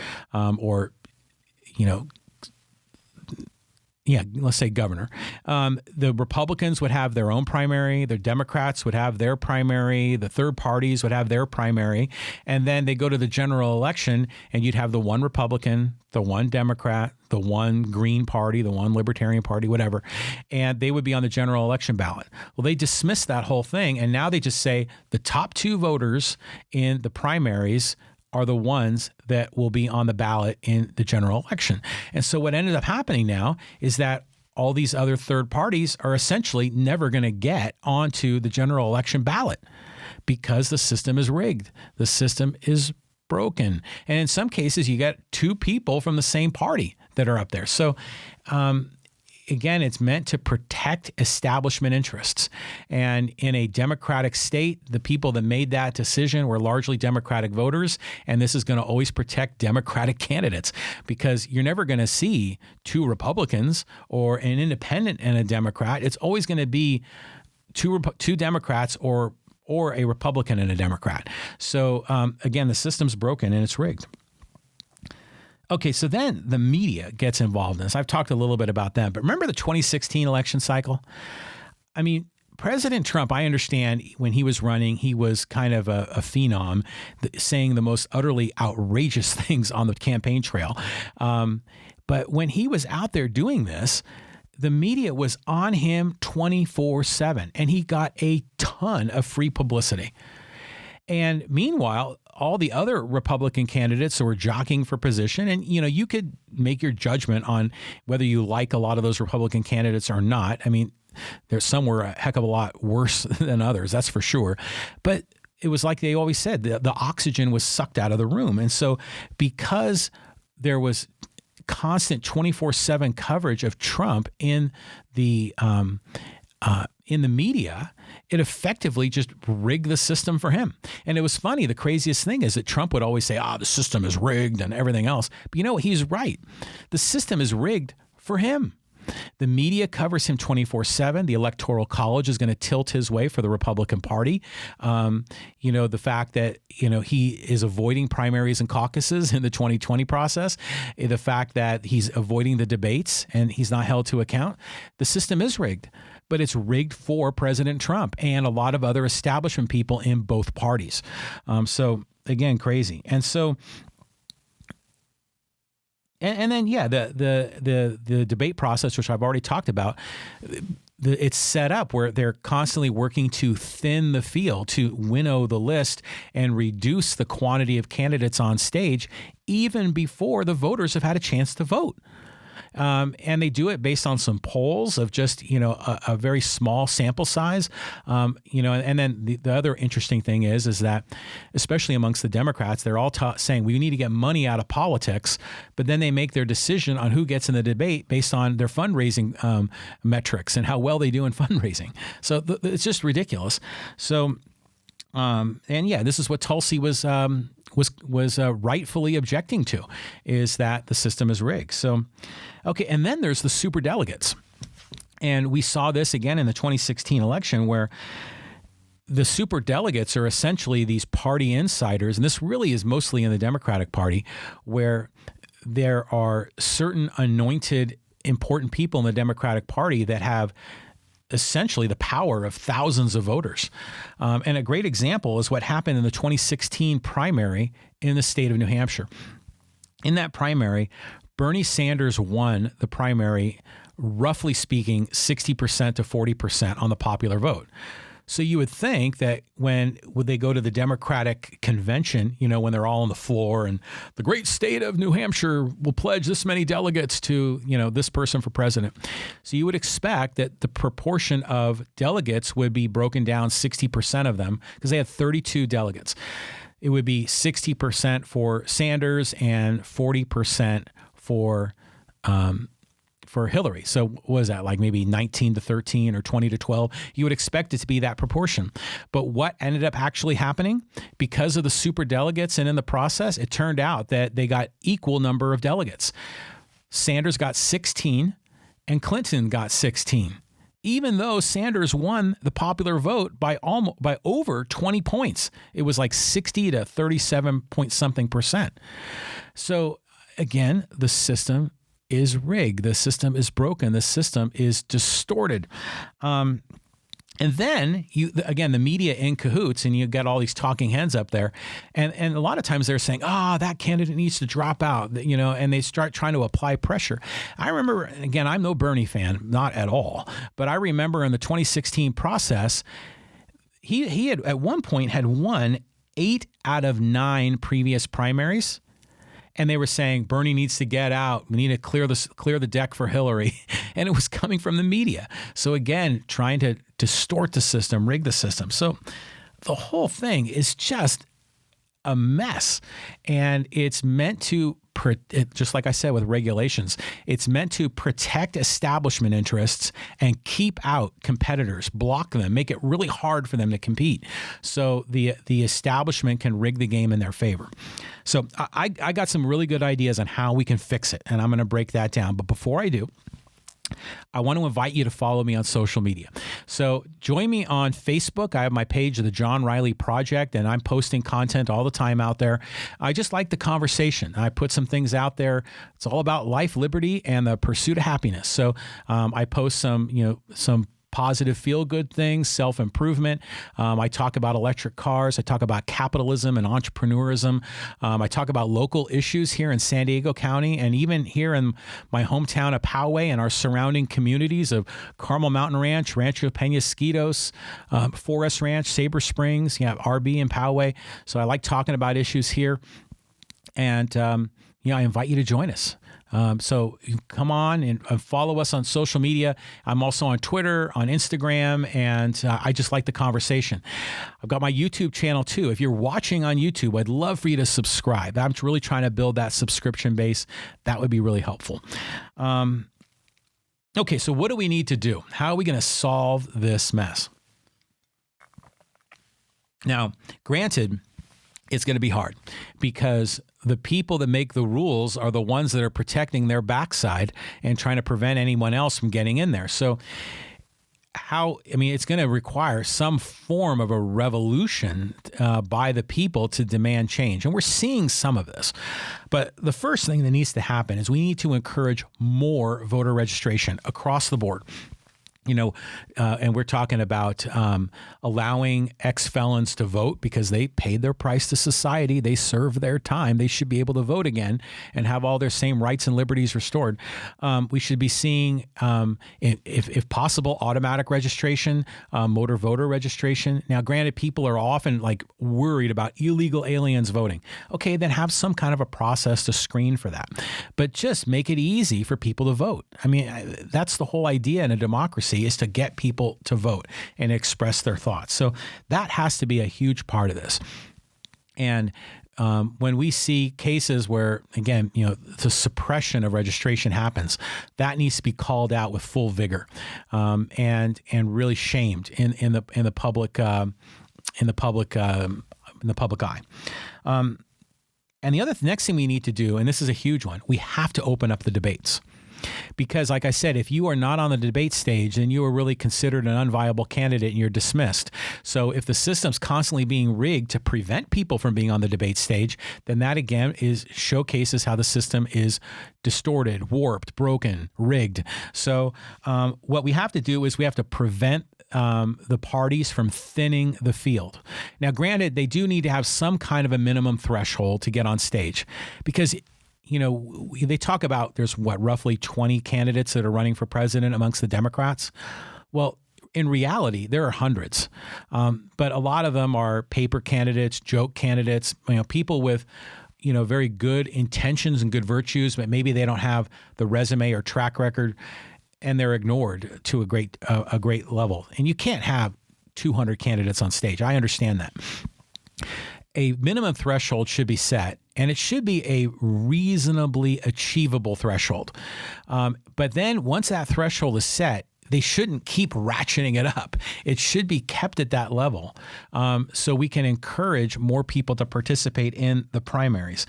let's say governor. The Republicans would have their own primary. The Democrats would have their primary. The third parties would have their primary. And then they go to the general election, and you'd have the one Republican, the one Democrat, the one Green Party, the one Libertarian Party, whatever. And they would be on the general election ballot. Well, they dismissed that whole thing. And now they just say the top 2 voters in the primaries are the ones that will be on the ballot in the general election. And so what ended up happening now is that all these other third parties are essentially never going to get onto the general election ballot because the system is rigged. The system is broken. And in some cases, you get 2 people from the same party that are up there. So, again, it's meant to protect establishment interests. And in a Democratic state, the people that made that decision were largely Democratic voters. And this is going to always protect Democratic candidates, because you're never going to see 2 Republicans or an independent and a Democrat. It's always going to be two Democrats or a Republican and a Democrat. So again, the system's broken and it's rigged. Okay, so then the media gets involved in this. I've talked a little bit about that, but remember the 2016 election cycle? I mean, President Trump, I understand when he was running, he was kind of a phenom, saying the most utterly outrageous things on the campaign trail. But when he was out there doing this, the media was on him 24/7, and he got a ton of free publicity. And meanwhile, all the other Republican candidates who were jockeying for position, and you could make your judgment on whether you like a lot of those Republican candidates or not. I mean, there's some were a heck of a lot worse than others, that's for sure. But it was like they always said, the oxygen was sucked out of the room. And so because there was constant 24/7 coverage of Trump in the in the media, it effectively just rigged the system for him. And it was funny. The craziest thing is that Trump would always say, the system is rigged and everything else. But you know what? He's right. The system is rigged for him. The media covers him 24/7. The Electoral College is going to tilt his way for the Republican Party. The fact that, he is avoiding primaries and caucuses in the 2020 process, the fact that he's avoiding the debates and he's not held to account. The system is rigged, but it's rigged for President Trump and a lot of other establishment people in both parties. So again, crazy. And so, And then, the debate process, which I've already talked about, it's set up where they're constantly working to thin the field, to winnow the list and reduce the quantity of candidates on stage, even before the voters have had a chance to vote. And they do it based on some polls of just, a very small sample size. And then the other interesting thing is that, especially amongst the Democrats, they're all saying we need to get money out of politics, but then they make their decision on who gets in the debate based on their fundraising metrics and how well they do in fundraising. So it's just ridiculous. So, this is what Tulsi was rightfully objecting to, is that the system is rigged. So, okay, and then there's the superdelegates. And we saw this again in the 2016 election, where the superdelegates are essentially these party insiders, and this really is mostly in the Democratic Party, where there are certain anointed important people in the Democratic Party that have essentially the power of thousands of voters. And a great example is what happened in the 2016 primary in the state of New Hampshire. In that primary, Bernie Sanders won the primary, roughly speaking, 60% to 40% on the popular vote. So you would think that when they go to the Democratic convention, when they're all on the floor and the great state of New Hampshire will pledge this many delegates to, this person for president. So you would expect that the proportion of delegates would be broken down 60% of them, because they had 32 delegates. It would be 60% for Sanders and 40% for Hillary. So what was that, like maybe 19 to 13 or 20 to 12? You would expect it to be that proportion. But what ended up actually happening, because of the superdelegates and in the process, it turned out that they got equal number of delegates. Sanders got 16 and Clinton got 16, even though Sanders won the popular vote by over 20 points. It was like 60 to 37 point something percent. So again, the system is rigged. The system is broken. The system is distorted. And then the media in cahoots, and you get all these talking heads up there. And a lot of times they're saying, that candidate needs to drop out, and they start trying to apply pressure. I remember, again, I'm no Bernie fan, not at all. But I remember in the 2016 process, he had at one point had won 8 out of 9 previous primaries. And they were saying Bernie needs to get out. We need to clear the deck for Hillary. And it was coming from the media. So again, trying to distort the system, rig the system. So the whole thing is just a mess. And it's meant to, just like I said with regulations, it's meant to protect establishment interests and keep out competitors, block them, make it really hard for them to compete. So the establishment can rig the game in their favor. So I got some really good ideas on how we can fix it, and I'm going to break that down. But before I do, I want to invite you to follow me on social media. So join me on Facebook. I have my page, The John Riley Project, and I'm posting content all the time out there. I just like the conversation. I put some things out there. It's all about life, liberty, and the pursuit of happiness. So I post some positive feel-good things, self-improvement. I talk about electric cars. I talk about capitalism and entrepreneurism. I talk about local issues here in San Diego County, and even here in my hometown of Poway and our surrounding communities of Carmel Mountain Ranch, Rancho Penasquitos, Forest Ranch, Sabre Springs, RB and Poway. So I like talking about issues here. And I invite you to join us. So you come on and follow us on social media. I'm also on Twitter, on Instagram, and I just like the conversation. I've got my YouTube channel too. If you're watching on YouTube, I'd love for you to subscribe. I'm really trying to build that subscription base. That would be really helpful. Okay, so what do we need to do? How are we going to solve this mess? Now, granted, it's going to be hard because the people that make the rules are the ones that are protecting their backside and trying to prevent anyone else from getting in there. So it's going to require some form of a revolution by the people to demand change. And we're seeing some of this. But the first thing that needs to happen is we need to encourage more voter registration across the board. And we're talking about allowing ex-felons to vote because they paid their price to society. They served their time. They should be able to vote again and have all their same rights and liberties restored. We should be seeing, if possible, automatic registration, motor voter registration. Now, granted, people are often worried about illegal aliens voting. Okay, then have some kind of a process to screen for that. But just make it easy for people to vote. I mean, that's the whole idea in a democracy, is to get people to vote and express their thoughts. So that has to be a huge part of this. And when we see cases where, again, the suppression of registration happens, that needs to be called out with full vigor, and really shamed in the public eye. And the next thing we need to do, and this is a huge one, we have to open up the debates. Because, like I said, if you are not on the debate stage, then you are really considered an unviable candidate and you're dismissed. So if the system's constantly being rigged to prevent people from being on the debate stage, then that, again, showcases how the system is distorted, warped, broken, rigged. So what we have to do is we have to prevent the parties from thinning the field. Now, granted, they do need to have some kind of a minimum threshold to get on stage, because they talk about there's roughly 20 candidates that are running for president amongst the Democrats. Well, in reality, there are hundreds, but a lot of them are paper candidates, joke candidates, people with very good intentions and good virtues, but maybe they don't have the resume or track record, and they're ignored to a great level. And you can't have 200 candidates on stage. I understand that. A minimum threshold should be set, and it should be a reasonably achievable threshold. But then once that threshold is set, they shouldn't keep ratcheting it up. It should be kept at that level, so we can encourage more people to participate in the primaries.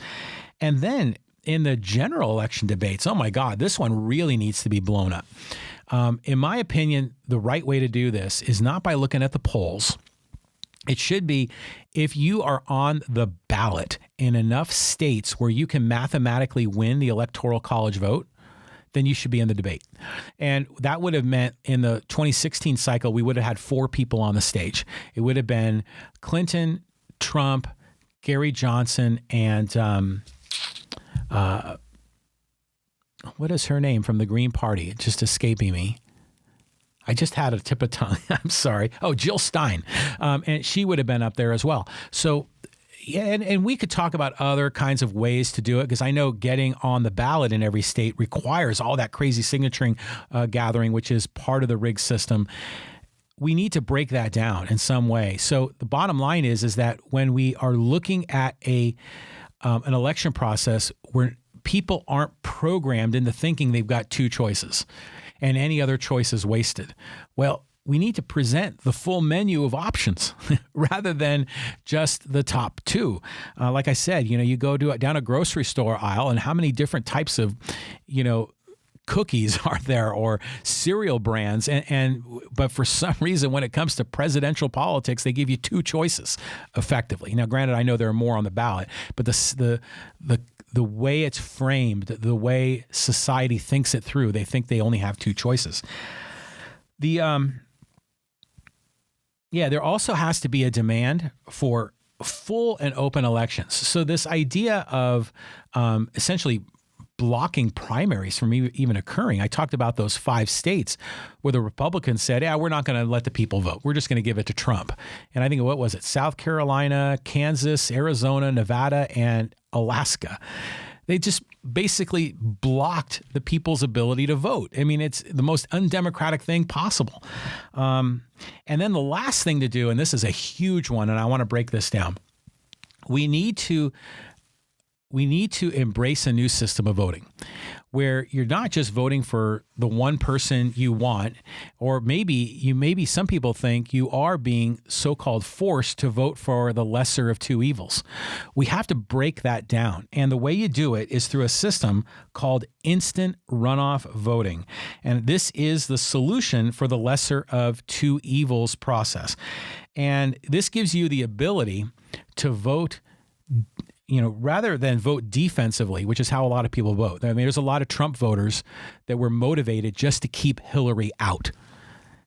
And then in the general election debates, oh my God, this one really needs to be blown up. In my opinion, the right way to do this is not by looking at the polls. It should be, if you are on the ballot in enough states where you can mathematically win the Electoral College vote, then you should be in the debate. And that would have meant in the 2016 cycle, we would have had 4 people on the stage. It would have been Clinton, Trump, Gary Johnson, and what is her name from the Green Party? It's just escaping me. I just had a tip of tongue. I'm sorry. Oh, Jill Stein. And she would have been up there as well. So, yeah, and we could talk about other kinds of ways to do it, because I know getting on the ballot in every state requires all that crazy signaturing gathering, which is part of the rigged system. We need to break that down in some way. So the bottom line is that when we are looking at an election process where people aren't programmed into thinking they've got 2 choices, and any other choice is wasted. Well, we need to present the full menu of options rather than just the top 2. Like I said, you go down a grocery store aisle, and how many different types of, cookies are there, or cereal brands, but for some reason, when it comes to presidential politics, they give you 2 choices effectively. Now, granted, I know there are more on the ballot, but the way it's framed, the way society thinks it through, they think they only have 2 choices. There also has to be a demand for full and open elections. So this idea of essentially blocking primaries from even occurring. I talked about those 5 states where the Republicans said, we're not going to let the people vote. We're just going to give it to Trump. And I think, what was it? South Carolina, Kansas, Arizona, Nevada, and Alaska. They just basically blocked the people's ability to vote. I mean, it's the most undemocratic thing possible. And then the last thing to do, and this is a huge one, and I want to break this down. We need to embrace a new system of voting where you're not just voting for the one person you want, or maybe some people think you are being so-called forced to vote for the lesser of two evils. We have to break that down. And the way you do it is through a system called instant runoff voting. And this is the solution for the lesser of two evils process. And this gives you the ability to vote, rather than vote defensively, which is how a lot of people vote. I mean, there's a lot of Trump voters that were motivated just to keep Hillary out.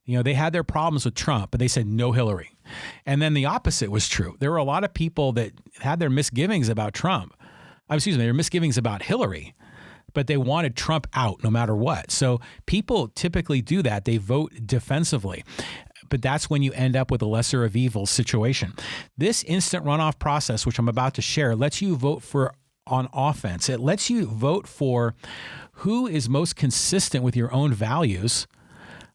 They had their problems with Trump, but they said no Hillary. And then the opposite was true. There were a lot of people that had their misgivings about Trump. Their misgivings about Hillary, but they wanted Trump out no matter what. So people typically do that. They vote defensively. But that's when you end up with a lesser of evils situation. This instant runoff process, which I'm about to share, lets you vote for on offense. It lets you vote for who is most consistent with your own values,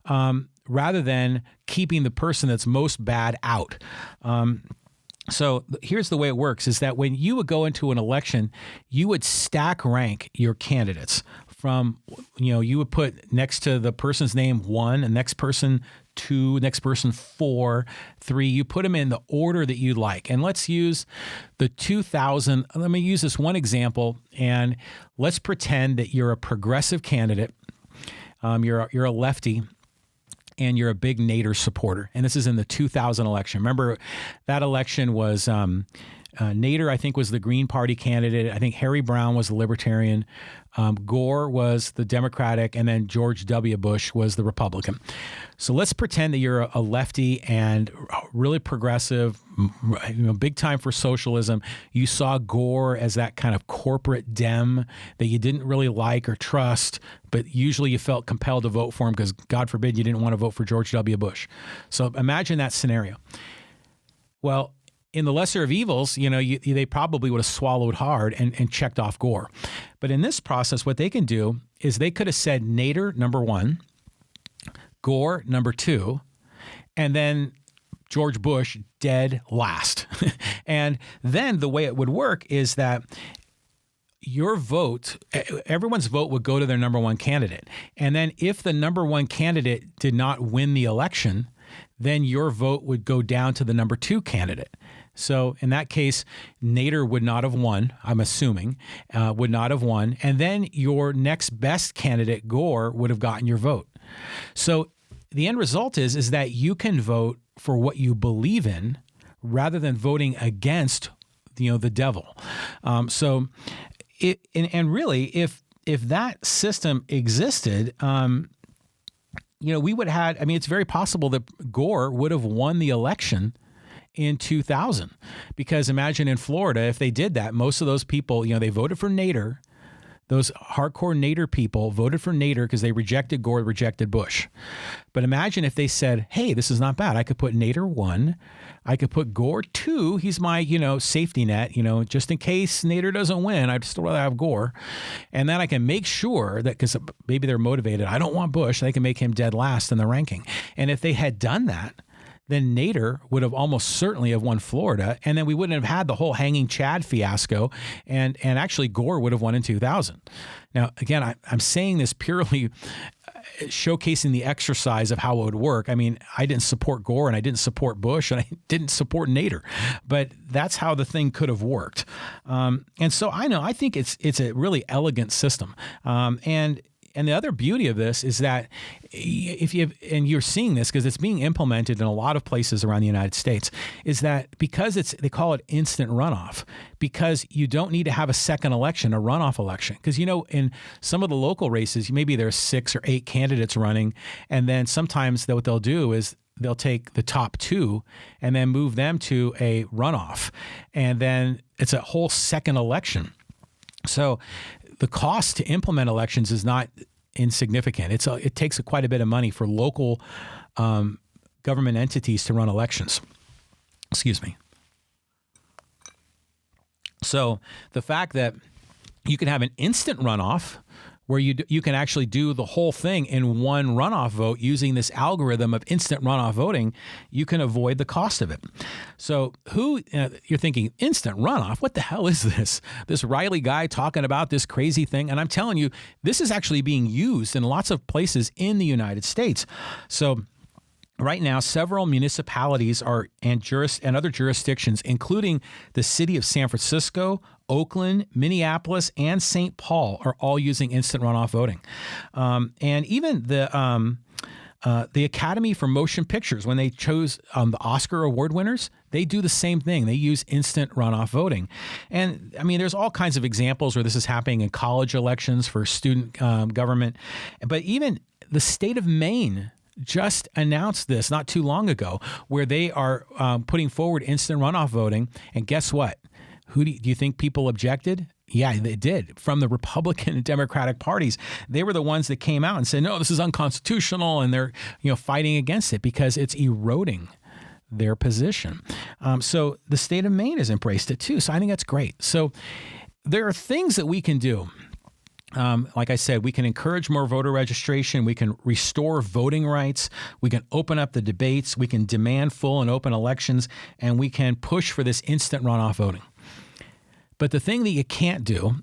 rather than keeping the person that's most bad out. So here's the way it works, is that when you would go into an election, you would stack rank your candidates from, you would put next to the person's name 1, and next person 2, next person 4, 3. You put them in the order that you like. And let's use the 2000. Let me use this one example, and let's pretend that you're a progressive candidate. You're a lefty, and you're a big Nader supporter. And this is in the 2000 election. Remember, that election was Nader, I think, was the Green Party candidate. I think Harry Brown was the Libertarian. Gore was the Democratic, and then George W. Bush was the Republican. So let's pretend that you're a lefty and really progressive, big time for socialism. You saw Gore as that kind of corporate Dem that you didn't really like or trust, but usually you felt compelled to vote for him because, God forbid, you didn't want to vote for George W. Bush. So imagine that scenario. Well, in the lesser of evils, they probably would have swallowed hard and checked off Gore. But in this process, what they can do is they could have said Nader, number 1, Gore, number 2, and then George Bush dead last. And then the way it would work is that your vote, everyone's vote would go to their number 1 candidate. And then if the number 1 candidate did not win the election, then your vote would go down to the number 2 candidate. So in that case, Nader would not have won, I'm assuming, would not have won. And then your next best candidate, Gore, would have gotten your vote. So the end result is that you can vote for what you believe in rather than voting against, the devil. Really, if that system existed, we would have had, it's very possible that Gore would have won the election in 2000, because imagine in Florida, if they did that, most of those people, they voted for Nader. Those hardcore Nader people voted for Nader because they rejected Gore, rejected Bush. But imagine if they said, hey, this is not bad. I could put Nader 1. I could put Gore 2. He's my, safety net, just in case Nader doesn't win, I'd still rather have Gore. And then I can make sure that, because maybe they're motivated, I don't want Bush, they can make him dead last in the ranking. And if they had done that, then Nader would have almost certainly have won Florida, and then we wouldn't have had the whole hanging Chad fiasco, and actually Gore would have won in 2000. Now, again, I'm saying this purely showcasing the exercise of how it would work. I didn't support Gore, and I didn't support Bush, and I didn't support Nader, but that's how the thing could have worked. And so I think it's a really elegant system. And the other beauty of this is that and you're seeing this because it's being implemented in a lot of places around the United States, is that because they call it instant runoff, because you don't need to have a second election, a runoff election. Because, in some of the local races, maybe there's 6 or 8 candidates running. And then sometimes what they'll do is they'll take the top 2 and then move them to a runoff. And then it's a whole second election. So the cost to implement elections is not insignificant. It takes quite a bit of money for local government entities to run elections. Excuse me. So the fact that you can have an instant runoff where you can actually do the whole thing in one runoff vote using this algorithm of instant runoff voting, you can avoid the cost of it. So you're thinking, instant runoff? What the hell is this? This Riley guy talking about this crazy thing. And I'm telling you, this is actually being used in lots of places in the United States. So right now, several municipalities and other jurisdictions, including the city of San Francisco, Oakland, Minneapolis, and St. Paul, are all using instant runoff voting. And even the Academy for Motion Pictures, when they chose the Oscar award winners, they do the same thing. They use instant runoff voting. And I mean, there's all kinds of examples where this is happening in college elections for student government. But even the state of Maine just announced this not too long ago, where they are putting forward instant runoff voting. And guess what? Who do you think people objected? Yeah, they did. From the Republican and Democratic parties, they were the ones that came out and said, no, this is unconstitutional. And they're fighting against it because it's eroding their position. So the state of Maine has embraced it too. So I think that's great. So there are things that we can do. Like I said, we can encourage more voter registration. We can restore voting rights. We can open up the debates. We can demand full and open elections, and we can push for this instant runoff voting. But the thing that you can't do,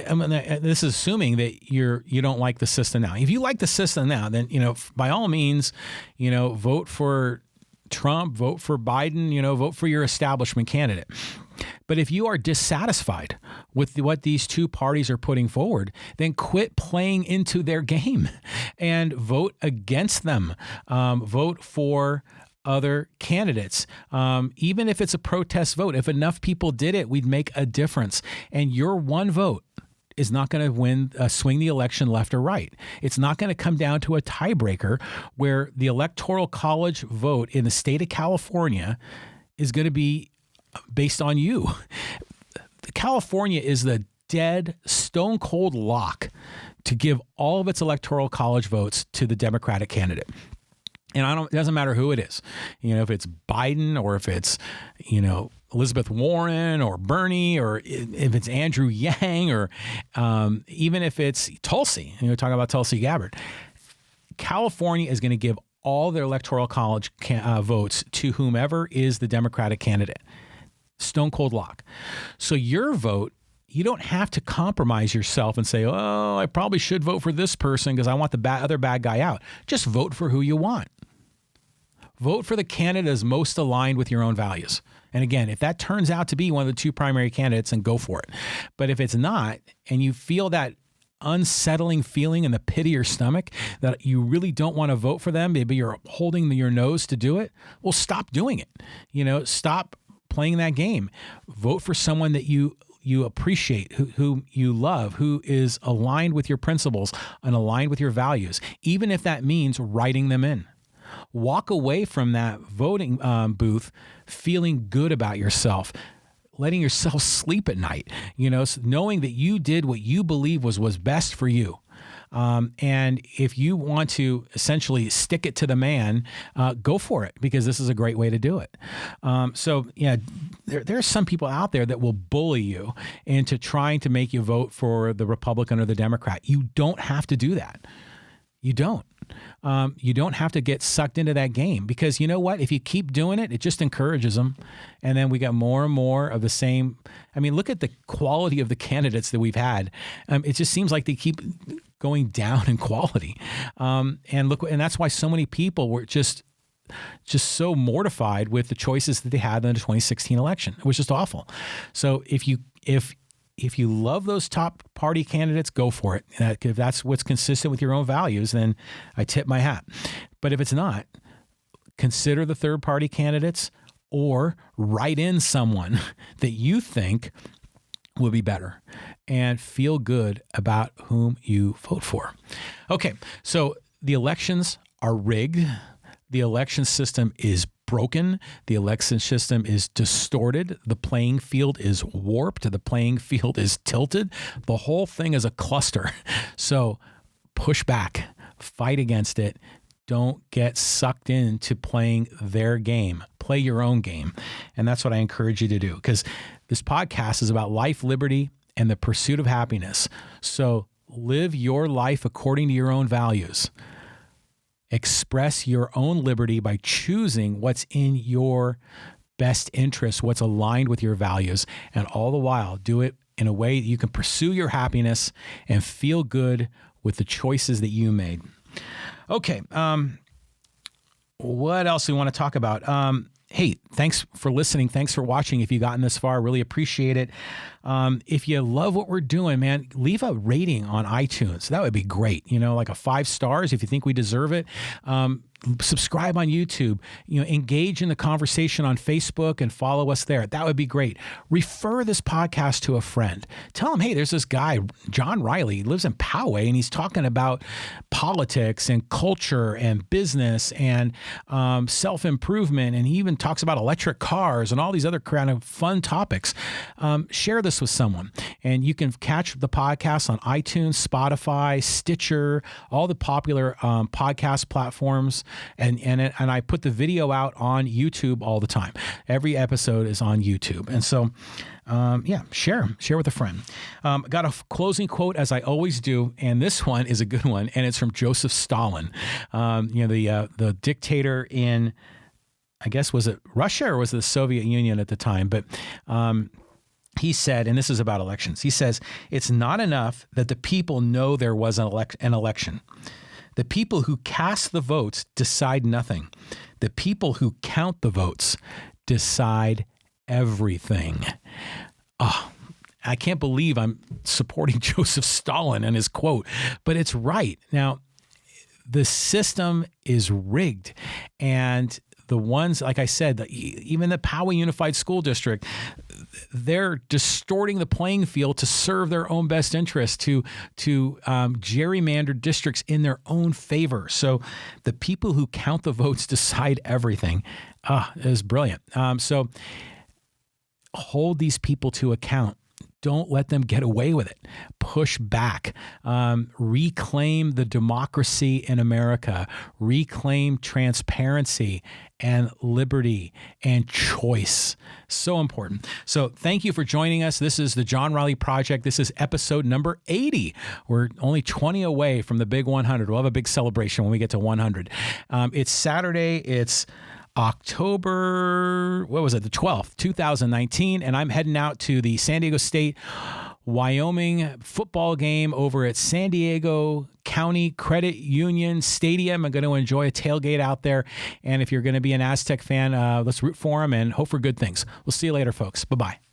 I mean, this is assuming that you don't like the system now. If you like the system now, then by all means, vote for Trump, vote for Biden, vote for your establishment candidate. But if you are dissatisfied with what these two parties are putting forward, then quit playing into their game and vote against them. Vote for other candidates. Even if it's a protest vote, if enough people did it, we'd make a difference. And your one vote is not going to swing the election left or right. It's not going to come down to a tiebreaker where the Electoral College vote in the state of California is going to be based on you. California is the dead, stone cold lock to give all of its Electoral College votes to the Democratic candidate. And it doesn't matter who it is, if it's Biden or if it's, Elizabeth Warren or Bernie, or if it's Andrew Yang, or even if it's Tulsi, talking about Tulsi Gabbard. California is going to give all their Electoral College votes to whomever is the Democratic candidate. Stone cold lock. So your vote, you don't have to compromise yourself and say, oh, I probably should vote for this person because I want the other bad guy out. Just vote for who you want. Vote for the candidate that's most aligned with your own values. And again, if that turns out to be one of the two primary candidates, then go for it. But if it's not, and you feel that unsettling feeling in the pit of your stomach that you really don't want to vote for them, maybe you're holding your nose to do it, well, stop doing it. Stop playing that game. Vote for someone that you appreciate, who you love, who is aligned with your principles and aligned with your values, even if that means writing them in. Walk away from that voting booth feeling good about yourself, letting yourself sleep at night, knowing that you did what you believe was best for you. And if you want to essentially stick it to the man, go for it, because this is a great way to do it. There are some people out there that will bully you into trying to make you vote for the Republican or the Democrat. You don't have to do that. You don't. You don't have to get sucked into that game, because you know what? If you keep doing it, it just encourages them. And then we got more and more of the same. I mean, look at the quality of the candidates that we've had. It just seems like they keep going down in quality. And that's why so many people were just so mortified with the choices that they had in the 2016 election. It was just awful. So if you love those top party candidates, go for it. If that's what's consistent with your own values, then I tip my hat. But if it's not, consider the third party candidates, or write in someone that you think will be better, and feel good about whom you vote for. Okay, so the elections are rigged. The election system is broken. The election system is distorted. The playing field is warped. The playing field is tilted. The whole thing is a cluster. So push back, fight against it. Don't get sucked into playing their game. Play your own game. And that's what I encourage you to do, because this podcast is about life, liberty, and the pursuit of happiness. So Live your life according to your own values. Express your own liberty by choosing what's in your best interest, what's aligned with your values, and all the while do it in a way that you can pursue your happiness and feel good with the choices that you made. Okay, what else do we want to talk about? Hey, thanks for listening. Thanks for watching. If you've gotten this far, really appreciate it. If you love what we're doing, man, leave a rating on iTunes. That would be great. Like a 5 stars if you think we deserve it. Subscribe on YouTube, engage in the conversation on Facebook and follow us there. That would be great. Refer this podcast to a friend. Tell him, hey, there's this guy, John Riley, he lives in Poway, and he's talking about politics and culture and business and self-improvement. And he even talks about electric cars and all these other kind of fun topics. Share this with someone. And you can catch the podcast on iTunes, Spotify, Stitcher, all the popular podcast platforms. And I put the video out on YouTube all the time. Every episode is on YouTube. And so, share with a friend. Got a closing quote, as I always do, and this one is a good one, and it's from Joseph Stalin, the dictator in, I guess, was it Russia or was it the Soviet Union at the time? But he said, and this is about elections, he says, it's not enough that the people know there was an election. The people who cast the votes decide nothing. The people who count the votes decide everything. Oh, I can't believe I'm supporting Joseph Stalin and his quote, but it's right. Now, the system is rigged, and the ones, like I said, even the Poway Unified School District, they're distorting the playing field to serve their own best interest, to gerrymander districts in their own favor. So the people who count the votes decide everything. It is brilliant. So hold these people to account. Don't let them get away with it. Push back. Reclaim the democracy in America. Reclaim transparency and liberty and choice. So important. So thank you for joining us. This is the John Riley Project. This is episode number 80. We're only 20 away from the big 100. We'll have a big celebration when we get to 100. It's Saturday. It's October, the 12th, 2019, and I'm heading out to the San Diego State Wyoming football game over at San Diego County Credit Union Stadium. I'm going to enjoy a tailgate out there, and if you're going to be an Aztec fan, let's root for them and hope for good things. We'll see you later, folks. Bye-bye.